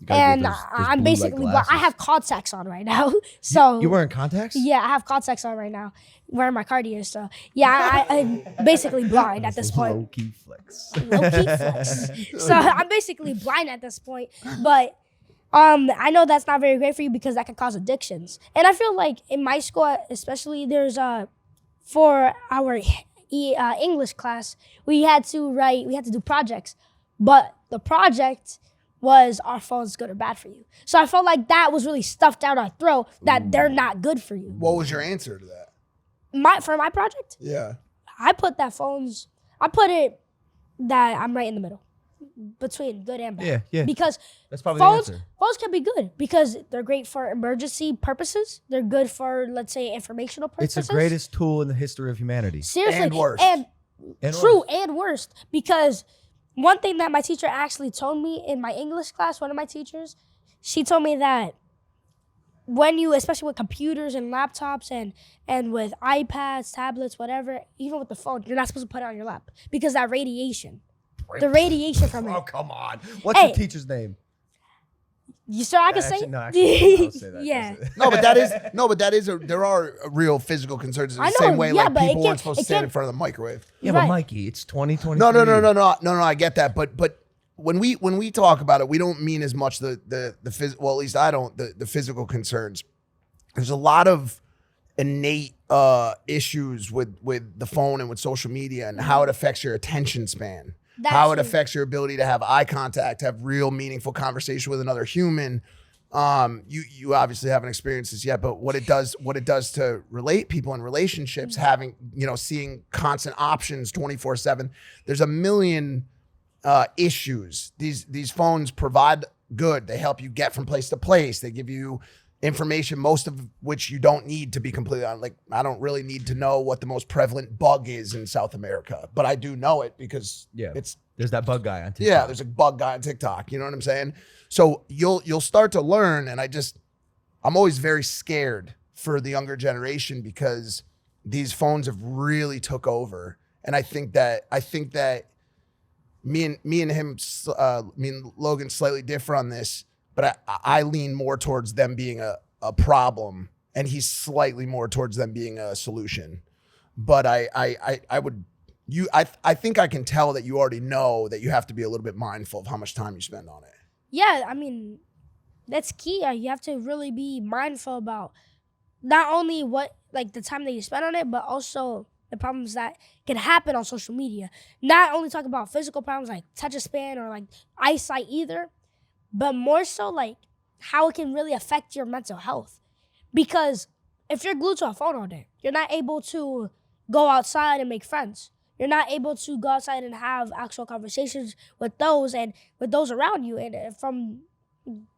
And I'm basically, I have contacts on right now. So you wearing contacts? Yeah, I have contacts on right now, wearing my cardio. So yeah, I'm basically blind at this point. Low-key flex. Low-key flex. So I'm basically blind at this point. But I know that's not very great for you, because that can cause addictions. And I feel like in my school, especially, there's for our English class, we had to do projects. But the project was, our phone's good or bad for you. So I felt like that was really stuffed down our throat, that they're not good for you. What was your answer to that? For my project? Yeah. I put it that I'm right in the middle, between good and bad. Yeah. Because That's probably phones the answer. can be good because they're great for emergency purposes. They're good for, let's say, informational purposes. It's the greatest tool in the history of humanity. Seriously. And worst. And true, worst. and worst. Because one thing that my teacher actually told me in my English class, one of my teachers, she told me that especially with computers and laptops and with iPads, tablets, whatever, even with the phone, you're not supposed to put it on your lap, because that radiation, the radiation from it. Oh, come on. What's your teacher's name? You sure I can say Actually, it? no, actually, I'll say that. Yeah. There are real physical concerns. It's I the know, same way yeah, but people it weren't supposed to stand in can't- front of the microwave. Yeah, Right. but Mikey, it's 2020. No, I get that, but when we talk about it, we don't mean as much the well, at least I don't, the physical concerns. There's a lot of innate issues with the phone and with social media, and how it affects your attention span. How it affects your ability to have eye contact, have real meaningful conversation with another human. You obviously haven't experienced this yet, but what it does to relate people in relationships, having, seeing constant options 24/7. There's a million issues. These phones provide good. They help you get from place to place. They give you information, most of which you don't need to be completely on. I don't really need to know what the most prevalent bug is in South America, but I do know it because there's that bug guy on TikTok. Yeah, there's a bug guy on TikTok. You know what I'm saying? So you'll start to learn, and I'm always very scared for the younger generation, because these phones have really took over. And I think that me and him, me and Logan, slightly differ on this. but I lean more towards them being a problem, and he's slightly more towards them being a solution. But I think I can tell that you already know that you have to be a little bit mindful of how much time you spend on it. Yeah, I mean, that's key. You have to really be mindful about not only what like the time that you spend on it, but also the problems that can happen on social media. Not only talk about physical problems like attention span or like eyesight either, but more so like how it can really affect your mental health. Because if you're glued to a phone all day, you're not able to go outside and make friends. You're not able to go outside and have actual conversations with those around you and from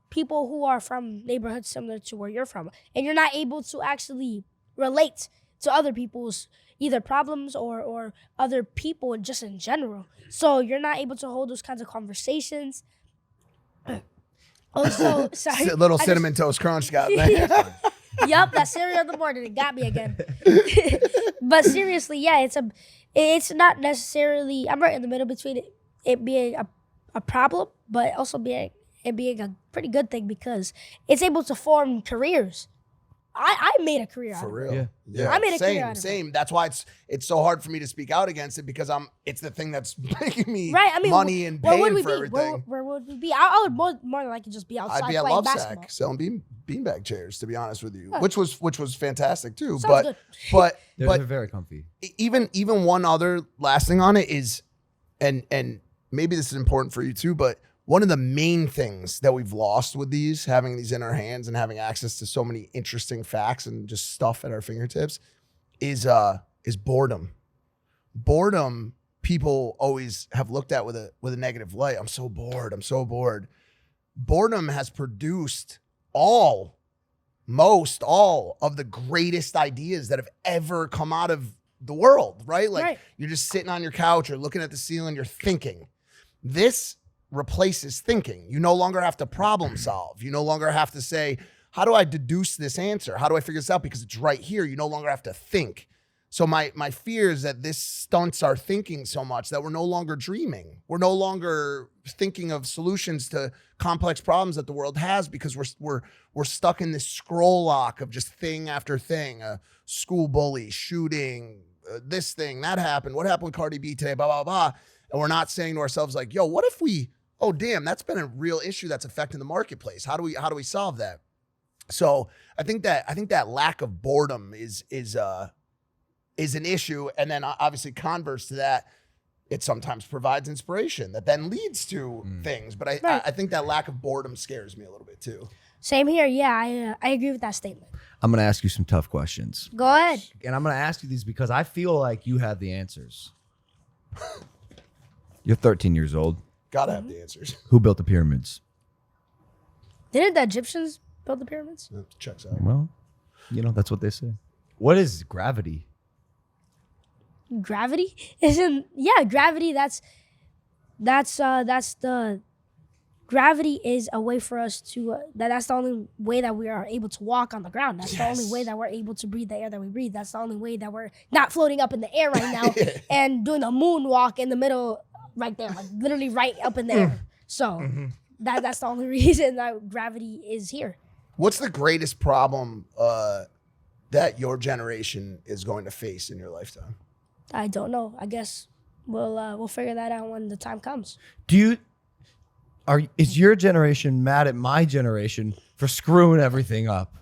people who are from neighborhoods similar to where you're from. And you're not able to actually relate to other people's either problems or other people just in general. So you're not able to hold those kinds of conversations. Also, sorry. A little cinnamon toast crunch got me. Yup, that cereal in the morning, it got me again. But seriously, yeah, it's not necessarily, I'm right in the middle between it being a problem, but also being a pretty good thing because it's able to form careers. I made a career out of it. For real. Yeah. I made a career out of it. Same. That's why it's so hard for me to speak out against it because it's the thing that's making me right. I mean, money and where would paying we for be? everything. Where would we be? I would more than likely just be outside I'd be at playing Love basketball. Sack selling beanbag chairs, to be honest with you, Huh. which was fantastic too. Sounds good. They're very comfy. even one other last thing on it is, and maybe this is important for you too, but one of the main things that we've lost with having these in our hands and having access to so many interesting facts and just stuff at our fingertips is boredom. Boredom, people always have looked at with a negative light. I'm so bored. Boredom has produced most all of the greatest ideas that have ever come out of the world, right? Like Right. You're just sitting on your couch or looking at the ceiling, you're thinking. This replaces thinking. You no longer have to problem solve. You no longer have to say, how do I deduce this answer? How do I figure this out? Because it's right here. You no longer have to think. So my fear is that this stunts our thinking so much that we're no longer dreaming. We're no longer thinking of solutions to complex problems that the world has because we're stuck in this scroll lock of just thing after thing. A school bully, shooting, this thing, that happened. What happened with Cardi B today? Blah, blah, blah. And we're not saying to ourselves like, yo, what if oh damn, that's been a real issue that's affecting the marketplace. How do we solve that? So I think that lack of boredom is an issue. And then obviously converse to that, it sometimes provides inspiration that then leads to things. But I think that lack of boredom scares me a little bit too. Same here. Yeah, I agree with that statement. I'm going to ask you some tough questions. Go ahead. And I'm going to ask you these because I feel like you have the answers. You're 13 years old. Gotta have the answers. Who built the pyramids? Didn't the Egyptians build the pyramids? Checks out. Well, that's what they say. What is gravity? Gravity? Gravity, that's the gravity is a way for us to that's the only way that we are able to walk on the ground. That's the only way that we're able to breathe the air that we breathe. That's the only way that we're not floating up in the air right now and doing a moonwalk in the middle right there, like literally right up in the air. So that's the only reason that gravity is here. What's the greatest problem that your generation is going to face in your lifetime? I don't know. I guess we'll figure that out when the time comes. Is your generation mad at my generation for screwing everything up?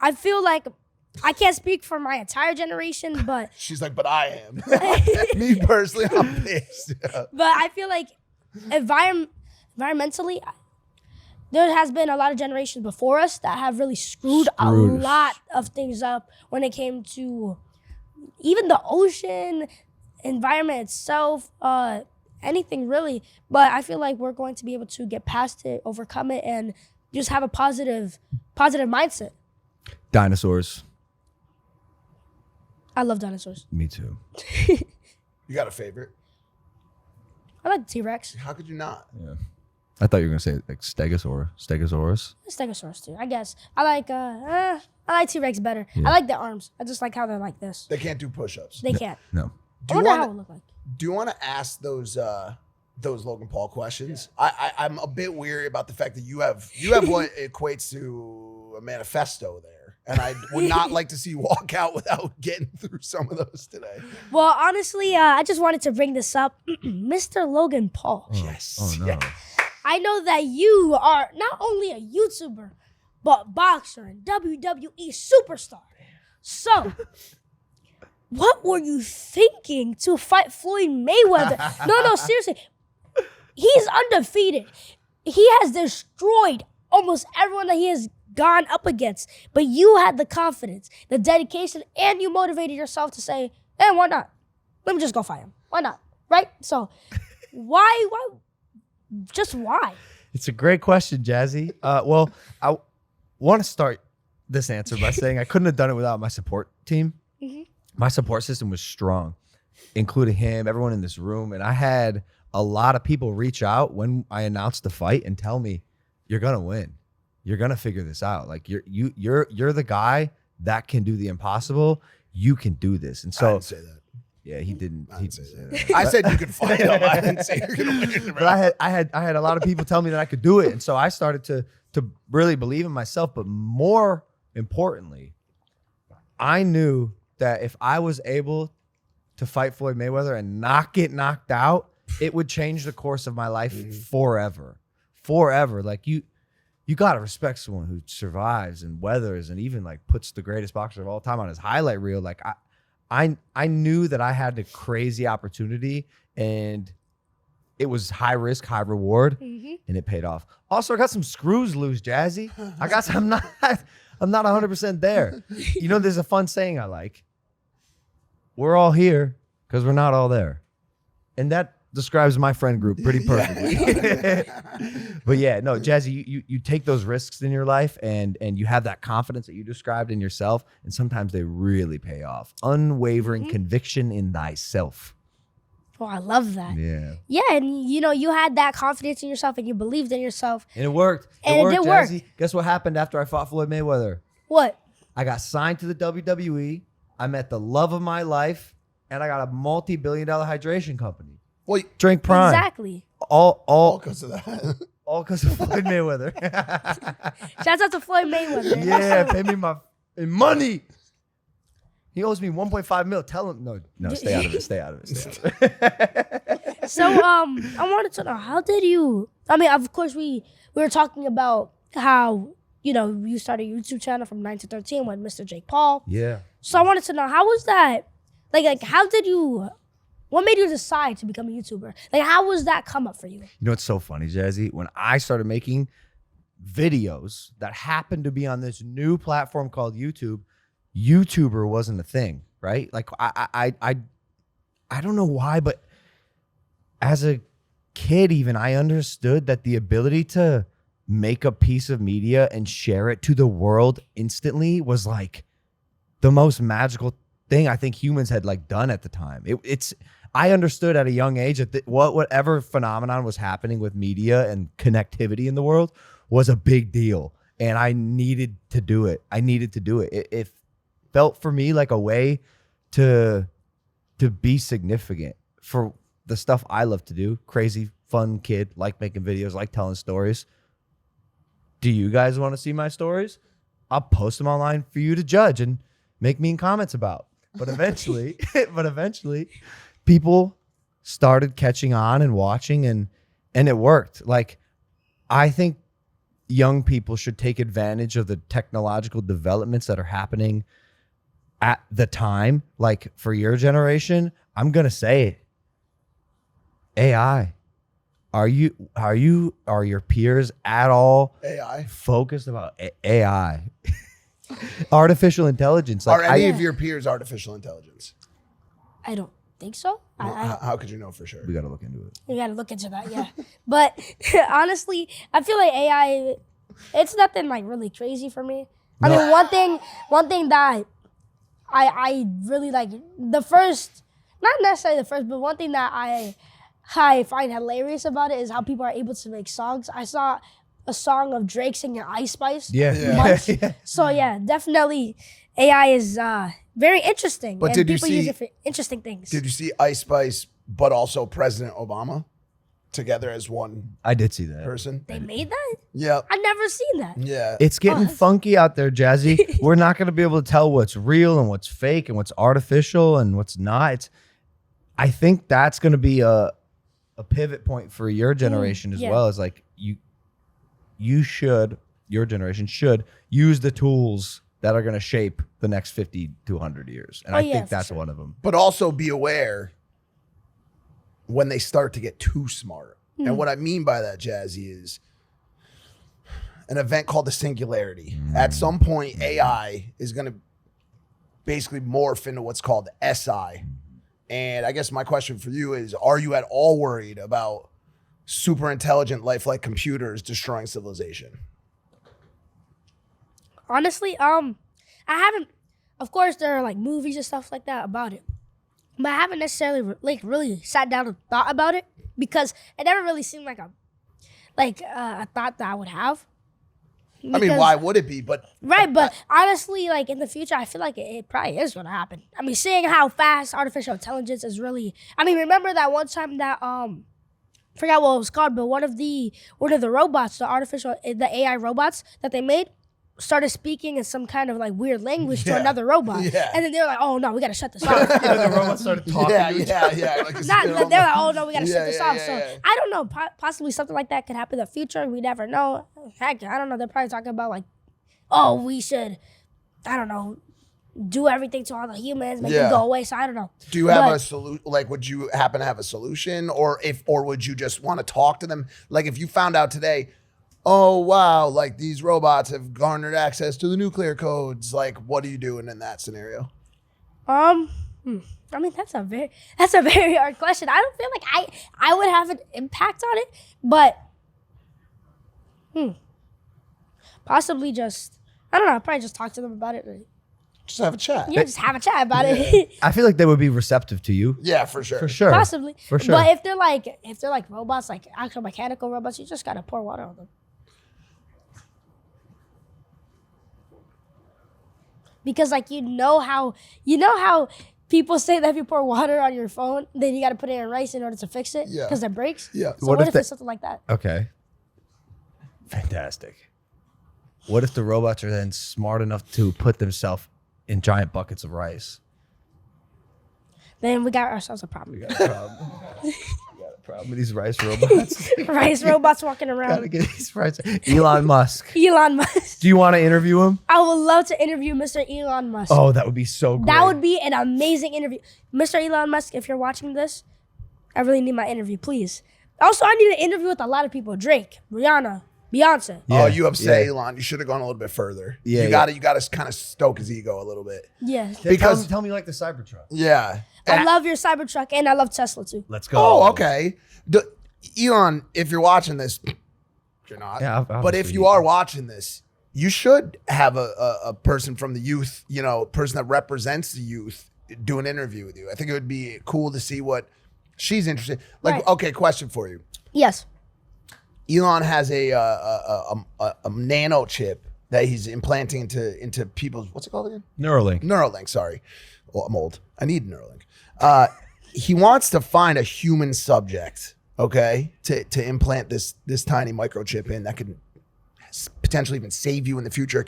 I feel like I can't speak for my entire generation, but She's like, but I am. Me personally, I'm pissed. but I feel like environmentally, there has been a lot of generations before us that have really screwed a lot of things up when it came to even the ocean, environment itself, anything really. But I feel like we're going to be able to get past it, overcome it, and just have a positive mindset. Dinosaurs. I love dinosaurs. Me too. You got a favorite? I like the T-Rex. How could you not? Yeah. I thought you were gonna say like Stegosaurus. Stegosaurus too. I guess I like T-Rex better. Yeah. I like their arms. I just like how they're like this. They can't do push-ups. They can't. No. I wonder how it would look like. Do you want to ask those those Logan Paul questions. I'm a bit weary about the fact that you have what equates to a manifesto there, and I would not like to see you walk out without getting through some of those today. Well, honestly, I just wanted to bring this up. Mr. Logan Paul. Yes. Oh no. Yeah. I know that you are not only a YouTuber, but boxer and WWE superstar. So, what were you thinking to fight Floyd Mayweather? No, seriously. He's undefeated. He has destroyed almost everyone that he has gone up against. But you had the confidence, the dedication, and you motivated yourself to say, hey, why not? Let me just go fight him. Why not? Right? So, why? Just why? It's a great question, Jazzy. Well, I want to start this answer by saying I couldn't have done it without my support team. Mm-hmm. My support system was strong, including him, everyone in this room. And I had a lot of people reach out when I announced the fight and tell me, you're going to win. You're going to figure this out. Like you're the guy that can do the impossible. You can do this. And I so didn't say that. yeah, he didn't. I He didn't say didn't that. say that. I said you could fight him. I didn't say you're gonna win. But I had a lot of people tell me that I could do it. And so I started to really believe in myself. But more importantly, I knew that if I was able to fight Floyd Mayweather and not get knocked out, it would change the course of my life forever. Forever. Like you gotta respect someone who survives and weathers and even like puts the greatest boxer of all time on his highlight reel. Like I knew that I had a crazy opportunity and it was high risk, high reward, and it paid off. Also, I got some screws loose, Jazzy. I'm not 100% there. You know, there's a fun saying I like. We're all here because we're not all there. And that describes my friend group pretty perfectly. But yeah, no, Jazzy, you take those risks in your life and you have that confidence that you described in yourself, and sometimes they really pay off. Unwavering conviction in thyself. Oh, I love that. Yeah. Yeah, and you had that confidence in yourself and you believed in yourself. And it worked. And it did Jazzy. work. Guess what happened after I fought Floyd Mayweather? What? I got signed to the WWE. I met the love of my life, and I got a multi-billion-dollar hydration company. Well, Drink Prime. Exactly. All because of that. all because of Floyd Mayweather. Shouts out to Floyd Mayweather. Yeah, pay me my money. He owes me 1.5 mil. Tell him no. Stay out of it. Stay out of it. So I wanted to know, how did you? I mean, of course we were talking about how you started a YouTube channel from 9 to 13 with Mr. Jake Paul. Yeah. So I wanted to know, how was that? Like how did you? What made you decide to become a YouTuber? Like, how was that come up for you? You know what's so funny, Jazzy? When I started making videos that happened to be on this new platform called YouTube, YouTuber wasn't a thing, right? Like I don't know why, but as a kid even, I understood that the ability to make a piece of media and share it to the world instantly was like the most magical thing I think humans had like done at the time. I understood at a young age that whatever phenomenon was happening with media and connectivity in the world was a big deal, and I needed to do it. It felt for me like a way to be significant for the stuff I love to do. Crazy, fun kid, like making videos, like telling stories. Do you guys want to see my stories? I'll post them online for you to judge and make mean comments about. But eventually, people started catching on and watching, and it worked. Like, I think young people should take advantage of the technological developments that are happening at the time. Like, for your generation, I'm gonna say it. AI. Are your peers at all AI. focused about AI? Artificial intelligence. Like, Are any of your peers artificial intelligence? I don't think so. How could you know for sure? We gotta look into it. You gotta look into that, yeah. But honestly, I feel like AI, it's nothing like really crazy for me. I mean, one thing that I really like, the first, not necessarily the first, but one thing that I find hilarious about it is how people are able to make songs. I saw a song of Drake singing Ice Spice. Yeah. So yeah, definitely AI is very interesting. But and people use it for interesting things. Did you see Ice Spice, but also President Obama? together as one I did see that. person. They made that? Yeah. I've never seen that. Yeah. It's getting that's- funky out there, Jazzy. We're not going to be able to tell what's real and what's fake and what's artificial and what's not. I think that's going to be a pivot point for your generation as yeah. well. Is like your generation should use the tools that are going to shape the next 50 to 100 years. And I think that's one of them. But also be aware when they start to get too smart. And what I mean by that, Jazzy, is an event called the singularity. At some point, AI is going to basically morph into what's called SI. And I guess my question for you is, are you at all worried about super intelligent, lifelike computers destroying civilization? Honestly, I haven't. Of course, there are like movies and stuff like that about it, but I haven't necessarily really sat down and thought about it because it never really seemed like a thought that I would have. I mean, why would it be? But Right, but honestly, like in the future, I feel like it probably is going to happen. I mean, seeing how fast artificial intelligence is really. I mean, remember that one time that forgot what it was called, but one of the robots, the AI robots that they made, started speaking in some kind of like weird language to another robot. Yeah. And then they're like, oh no, we gotta shut this off. The robot started talking. yeah. Like They're like, oh no, we gotta shut this off. yeah, So yeah. I don't know, possibly something like that could happen in the future. We never know. Heck, I don't know. They're probably talking about like, oh, we should, I don't know, do everything to all the humans, make them go away. So I don't know. Do you have a solution? Like, would you happen to have a solution, or would you just want to talk to them? Like, if you found out today, oh wow, like these robots have garnered access to the nuclear codes, like what are you doing in that scenario? I mean that's a very hard question. I don't feel like I would have an impact on it, but possibly just I don't know. I'd probably just talk to them about it. Just have a chat. Yeah, just have a chat about it. I feel like they would be receptive to you. Yeah, for sure. For sure. Possibly, For sure. But if they're like robots, like actual mechanical robots, you just gotta pour water on them. Because like you know how people say that if you pour water on your phone, then you got to put it in rice in order to fix it. Yeah. Because it breaks. Yeah. So What what if if it's something like that? Okay. Fantastic. What if the robots are then smart enough to put themselves in giant buckets of rice? Then we got ourselves a problem. We got a problem. We got a problem with these rice robots. Rice robots walking Gotta around. get these rice. Elon Musk. Elon Musk. Do you want to interview him? I would love to interview Mr. Elon Musk. Oh, that would be so great. That would be an amazing interview. Mr. Elon Musk, if you're watching this, I really need my interview, please. Also, I need an interview with a lot of people. Drake, Rihanna, Beyonce. Yeah, Oh, you upset yeah. Elon. You should have gone a little bit further. Yeah, you gotta kind of stoke his ego a little bit. Yeah. Because- tell me you like the Cybertruck. Yeah. I love your Cybertruck and I love Tesla too. Let's go. Oh, okay. Elon, if you're watching this, you're not. Yeah, but obviously if you you are can. watching this, you should have a person from the youth, person that represents the youth, do an interview with you. I think it would be cool to see what she's interested. Like, Right. okay, question for you. Yes. Elon has a nano chip that he's implanting into people's, what's it called again? Neuralink. Neuralink, sorry. Well, I'm old. I need Neuralink. He wants to find a human subject, okay, to implant this tiny microchip in that can potentially even save you in the future.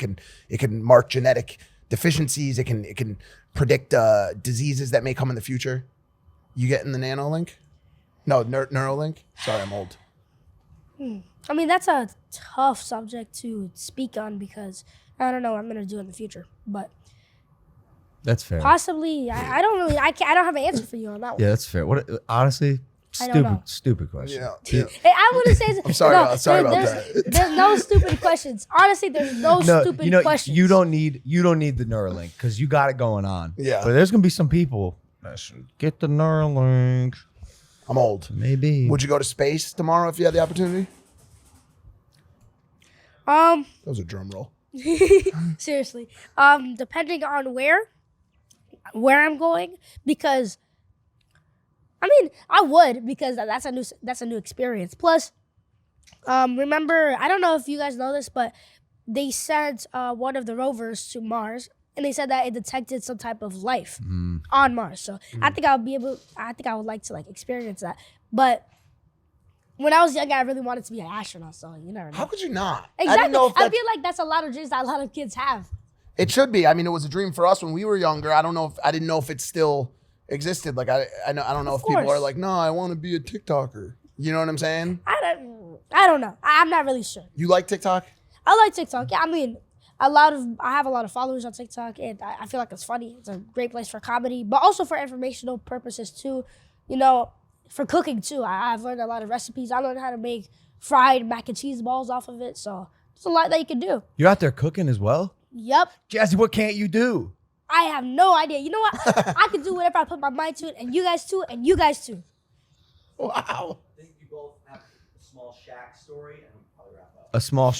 It can mark genetic deficiencies. It can predict diseases that may come in the future. You getting the Nanolink? No, Neuralink. Sorry, I'm old. I mean, that's a tough subject to speak on because I don't know what I'm going to do in the future. But That's fair. possibly, I don't really, I don't have an answer for you on that one. Yeah, that's fair. What? Honestly, I don't know. stupid question. Yeah. Hey, I want to say I'm sorry. no, Sorry about there's, that. There's no stupid questions. Honestly, there's no stupid questions. you don't need the Neuralink because you got it going on. Yeah. But there's gonna be some people that should get the Neuralink. I'm old. Maybe. Would you go to space tomorrow if you had the opportunity? Um, That was a drum roll. seriously. Depending on where I'm going, because I mean, I would because that's a new experience. Plus, remember, I don't know if you guys know this, but they sent one of the rovers to Mars, and they said that it detected some type of life on Mars. So I think I would like to like experience that. But when I was young, I really wanted to be an astronaut. So you never know. How could you not? Exactly. I didn't know if I feel like that's a lot of dreams that a lot of kids have. it should be. I mean, it was a dream for us when we were younger. I didn't know if it still existed. Like I don't know Of if people are course. like, no, I want to be a TikToker. You know what I'm saying? I don't know. I'm not really sure. You like TikTok? I like TikTok. Yeah, I mean, I have a lot of followers on TikTok, and I feel like it's funny. It's a great place for comedy, but also for informational purposes too. You know, for cooking too. I've learned a lot of recipes. I learned how to make fried mac and cheese balls off of it. So there's a lot that you can do. You're out there cooking as well? Yep. Jazzy, what can't you do? I have no idea. You know what? I can do whatever I put my mind to it, and you guys too, and you guys too. Wow. I think you both have a small Shaq story, and we'll probably wrap up. A small,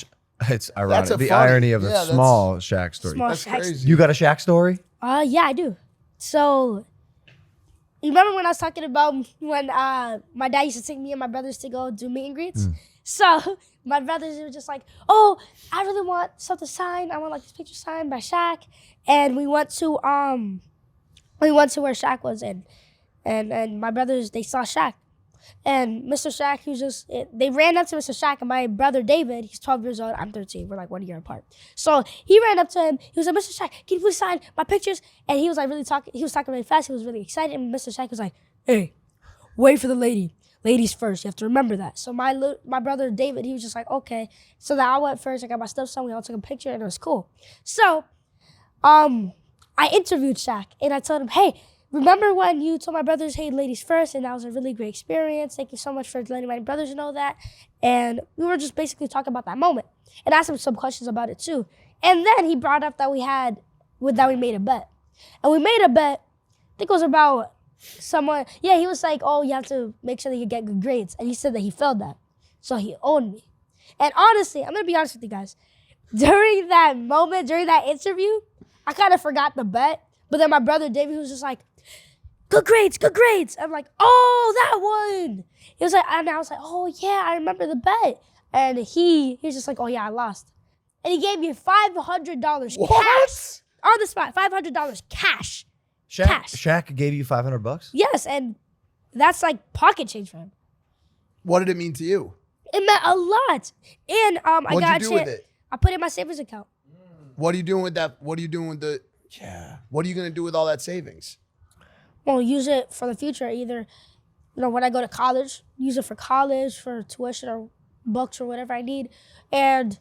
it's ironic. a The funny- irony of yeah, a that's- small Shaq story. Small That's Shaq. crazy. You got a Shaq story? Yeah, I do. So, you remember when I was talking about when my dad used to take me and my brothers to go do meet and greets? So, my brothers were just like, oh, I really want something signed. I want like this picture signed by Shaq. And we went to where Shaq was and my brothers, they saw Shaq. And Mr. Shaq, they ran up to Mr. Shaq, and my brother David, he's 12 years old, I'm 13, we're like 1 year apart. So he ran up to him, he was like, Mr. Shaq, can you please sign my pictures? And he was like he was talking really fast, he was really excited, and Mr. Shaq was like, hey, wait for the lady. Ladies first, you have to remember that. So my brother David, he was just like, okay. So then I went first, I got my stuff signed, we all took a picture, and it was cool. So, I interviewed Shaq, and I told him, hey, remember when you told my brothers, hey, ladies first, and that was a really great experience. Thank you so much for letting my brothers know that. And we were just basically talking about that moment. And I asked him some questions about it too. And then he brought up that we made a bet. And we made a bet, I think it was about he was like, oh, you have to make sure that you get good grades. And he said that he failed that. So he owed me. And honestly, I'm going to be honest with you guys. During that moment, during that interview, I kind of forgot the bet. But then my brother David was just like, good grades, good grades. I'm like, oh, that one. He was like, and I was like, oh yeah, I remember the bet. And he was just like, oh yeah, I lost. And he gave me $500 cash on the spot. $500 cash. Cash. Shaq gave you $500? Yes, and that's like pocket change for him. What did it mean to you? It meant a lot. And I What'd got you do with it? I put it in my savings account. What are you doing with that? What are you doing with what are you gonna do with all that savings? Well, use it for the future. Either, when I go to college, use it for college, for tuition or books or whatever I need. And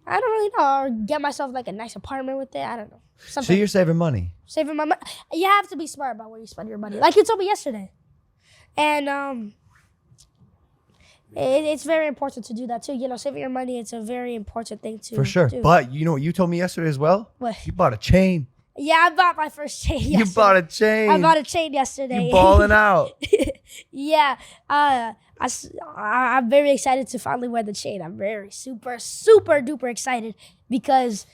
I don't really know, or get myself like a nice apartment with it. I don't know. So you're saving money. Saving my money. You have to be smart about where you spend your money. Like you told me yesterday. And it's very important to do that too. Saving your money, it's a very important thing to For sure. do. But you know what you told me yesterday as well? What? You bought a chain. Yeah, I bought my first chain yesterday. You bought a chain. I bought a chain yesterday. You balling out. Yeah, I'm very excited to finally wear the chain. I'm very super duper excited because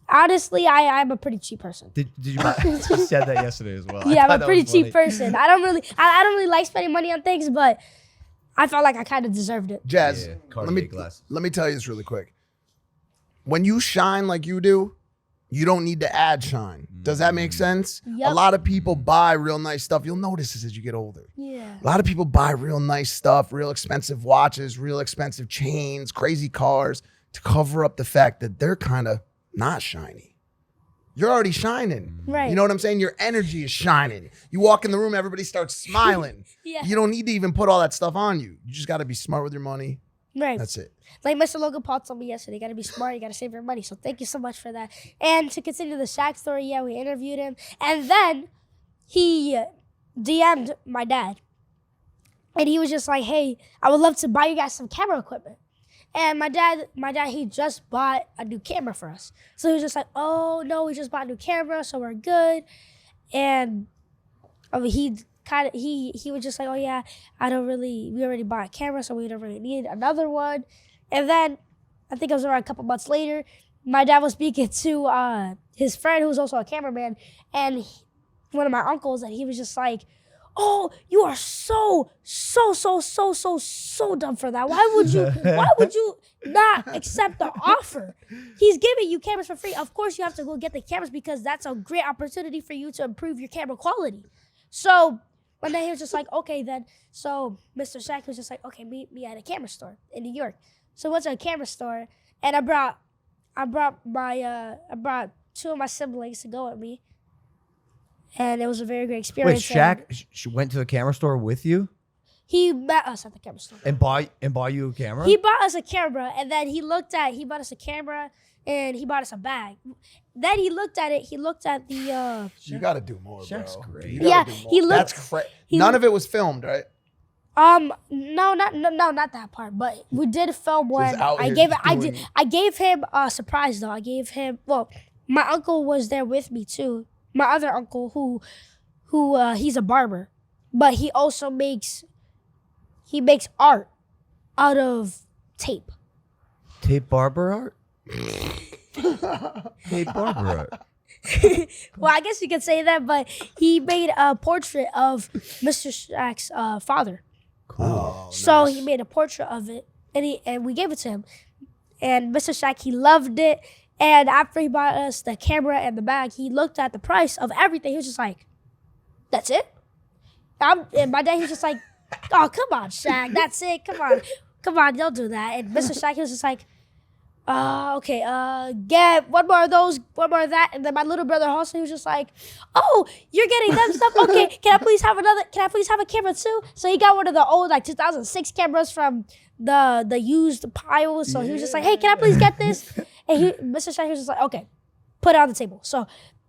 honestly, I'm a pretty cheap person. Did you buy? You said that yesterday as well. Yeah, I thought I'm a that pretty was cheap funny. person. I don't really like spending money on things, but I felt like I kind of deserved it. Jazz, Yeah, let Cartier glass. me tell you this really quick. When you shine like you do, you don't need to add shine. Does that make sense? Yep. A lot of people buy real nice stuff. You'll notice this as you get older. Yeah. A lot of people buy real nice stuff, real expensive watches, real expensive chains, crazy cars to cover up the fact that they're kind of not shiny. You're already shining. Right. You know what I'm saying? Your energy is shining. You walk in the room, everybody starts smiling. Yeah. You don't need to even put all that stuff on you. You just got to be smart with your money. Right. That's it. Like Mr. Logan Paul told me yesterday, you gotta be smart, you gotta save your money. So thank you so much for that. And to continue the Shaq story, yeah, we interviewed him. And then he DM'd my dad. And he was just like, hey, I would love to buy you guys some camera equipment. And my dad, he just bought a new camera for us. So he was just like, oh no, we just bought a new camera, so we're good. And he was just like, oh yeah, we already bought a camera, so we don't really need another one. And then I think it was around a couple months later, my dad was speaking to his friend who's also a cameraman, and one of my uncles, and he was just like, oh, you are so dumb for that. Why would you not accept the offer? He's giving you cameras for free. Of course you have to go get the cameras because that's a great opportunity for you to improve your camera quality. So one day he was just like, okay, then. So Mr. Shaq was just like, okay, meet me at a camera store in New York. So I went to a camera store, and I brought two of my siblings to go with me, and it was a very great Wait, experience. Shaq went to the camera store with you He met us at the camera store. and bought you a camera? He bought us a camera, and then he bought us a camera, and he bought us a bag. Then he looked at it. He looked at the. You got to do more, Shaq's bro. great. You gotta Yeah, do more. he looked- That's crazy. he None looked- of it was filmed, right? No, not that part. But we did film one. out I here gave him a surprise though. I gave him. Well, my uncle was there with me too. My other uncle, who he's a barber, but he also makes art out of tape. Tape barber art? Tape barber art. Well, I guess you could say that, but he made a portrait of Mr. Shaq's father. Cool. Oh, So nice. he made a portrait of it, and we gave it to him. And Mr. Shaq, he loved it. And after he bought us the camera and the bag, he looked at the price of everything. He was just like, "That's it?" And my dad, he was just like, "Oh, come on, Shaq, that's it. Come on, don't do that." And Mr. Shaq, he was just like, okay, get one more of those, one more of that." And then my little brother also, he was just like, "Oh, you're getting that stuff? Okay, can I please have a camera too?" So he got one of the old 2006 cameras from the used pile. So he was just like, "Hey, can I please get this?" And Mr. Shaq was just like, "Okay, put it on the table." So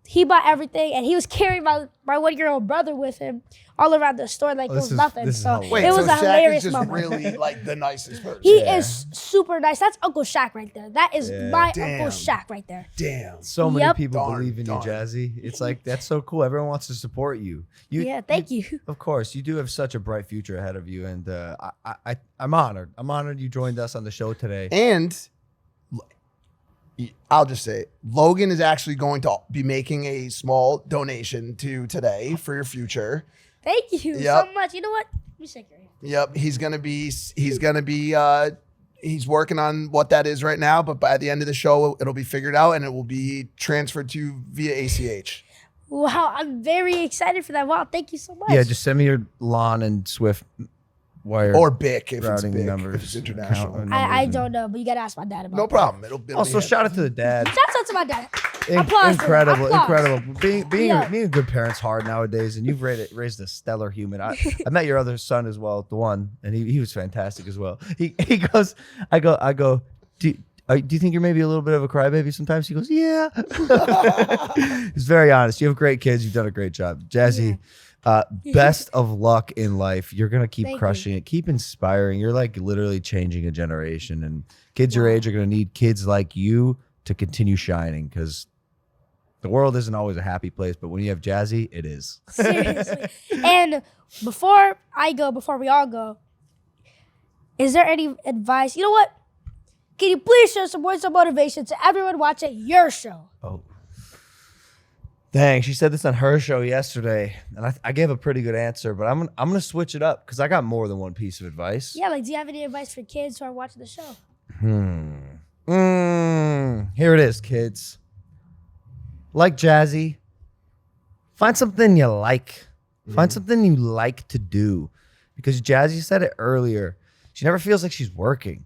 he bought everything, and he was carrying my 1-year-old brother with him all around the store like it was nothing. this is So hilarious. Wait, it was so a Shaq hilarious is just moment. really like the nicest person. He is super nice. That's Uncle Shaq right there. That is Yeah. my Damn. Uncle Shaq right there. Damn. So many Yep. people Darn, believe in you, darn. Jazzy. It's like, that's so cool. Everyone wants to support you. Yeah, thank you. Of course, you do have such a bright future ahead of you, and I'm honored. I'm honored you joined us on the show today. And I'll just say, Logan is actually going to be making a small donation to today for your future. Thank you Yep. so much. You know what? Let me shake your hand. Yep, he's working on what that is right now, but by the end of the show, it'll be figured out and it will be transferred to you via ACH. Wow, I'm very excited for that. Wow, thank you so much. Yeah, just send me your Lon and Swift wire Or BIC if it's routing big, numbers, if it's international. account numbers, I and- don't know, but you gotta ask my dad about No that. problem. It'll be Also, shout out to the dad. Shout out to my dad. Applause for him. Incredible, Applause. incredible. Being Yeah. a good parent's hard nowadays, and you've raised a stellar human. I met your other son as well, the one, and he was fantastic as well. He goes, I go. Do you think you're maybe a little bit of a crybaby sometimes? He goes, yeah. He's very honest. You have great kids. You've done a great job, Jazzy. Best of luck in life. You're gonna keep Thank crushing it. Keep inspiring. You're like literally changing a generation, and kids your age are gonna need kids like you to continue shining, because the world isn't always a happy place, but when you have Jazzy, it is. Seriously. And before we all go, is there any advice? You know what? Can you please share some words of motivation to everyone watching your show? Oh. Dang, she said this on her show yesterday, and I gave a pretty good answer, but I'm gonna switch it up because I got more than one piece of advice. Yeah, do you have any advice for kids who are watching the show? Here it is, kids. Like Jazzy, find something you like. Find something you like to do, because Jazzy said it earlier. She never feels like she's working.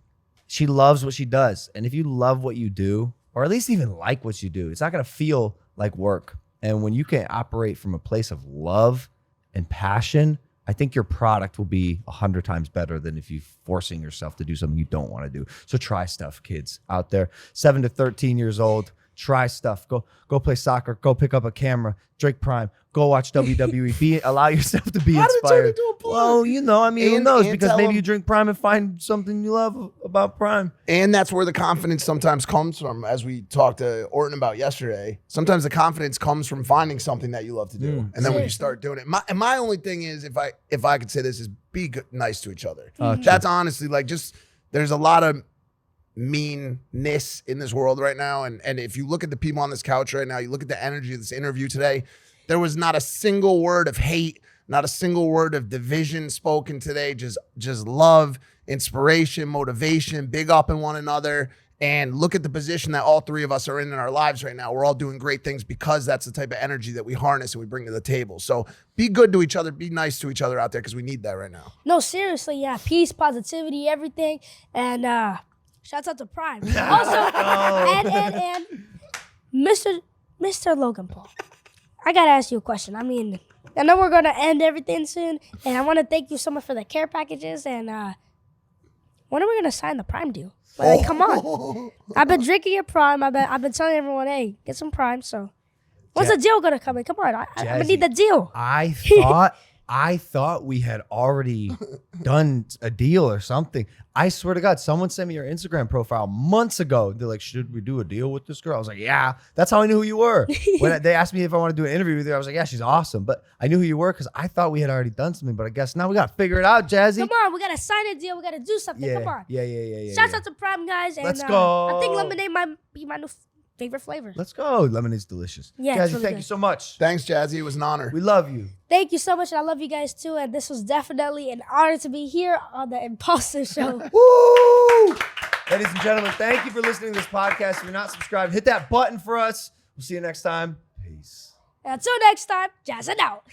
She loves what she does, and if you love what you do, or at least even like what you do, it's not gonna feel like work. And when you can operate from a place of love and passion, I think your product will be 100 times better than if you're forcing yourself to do something you don't want to do. So try stuff, kids out there, 7 to 13 years old. Try stuff. Go play soccer. Go pick up a camera. Drake Prime. Go watch WWE. Allow yourself to be How did it turn inspired. into a plug? Well, who And- knows? and Because tell maybe 'em- you drink Prime and find something you love about Prime. And that's where the confidence sometimes comes from, as we talked to Orton about yesterday. Sometimes the confidence comes from finding something that you love to do. And then when you start doing it, my only thing is, if I could say this, is be nice to each other. That's honestly there's a lot of meanness in this world right now. And if you look at the people on this couch right now, you look at the energy of this interview today, there was not a single word of hate, not a single word of division spoken today. Just love, inspiration, motivation, big up in one another. And look at the position that all three of us are in our lives right now. We're all doing great things because that's the type of energy that we harness and we bring to the table. So be good to each other. Be nice to each other out there because we need that right now. No, seriously, yeah. Peace, positivity, everything. And shouts out to Prime. Also, and Mr. Logan Paul. I got to ask you a question. I mean, I know we're going to end everything soon. And I want to thank you so much for the care packages. And when are we going to sign the Prime deal? Like, come on. I've been drinking your Prime. I've been telling everyone, hey, get some Prime. So when's the deal gonna come in? Come on, I'm gonna need the deal. I thought we had already done a deal or something. I swear to God, someone sent me your Instagram profile months ago. They're like, should we do a deal with this girl? I was like, yeah. That's how I knew who you were. When they asked me if I want to do an interview with you, I was like, yeah, she's awesome. But I knew who you were because I thought we had already done something. But I guess now we got to figure it out, Jazzy. Come on, we got to sign a deal. We got to do something. Yeah, Come on. Yeah. Shouts out to Prime, guys. And, Let's go. I think lemonade might be my new favorite flavor. Let's go. Lemonade's delicious. Yeah, Jazzy, really thank good. you so much. Thanks, Jazzy. It was an honor. We love you. Thank you so much, and I love you guys too. And this was definitely an honor to be here on the Impaulsive Show. Woo! Ladies and gentlemen, thank you for listening to this podcast. If you're not subscribed, hit that button for us. We'll see you next time. Peace. And until next time, Jazz it out.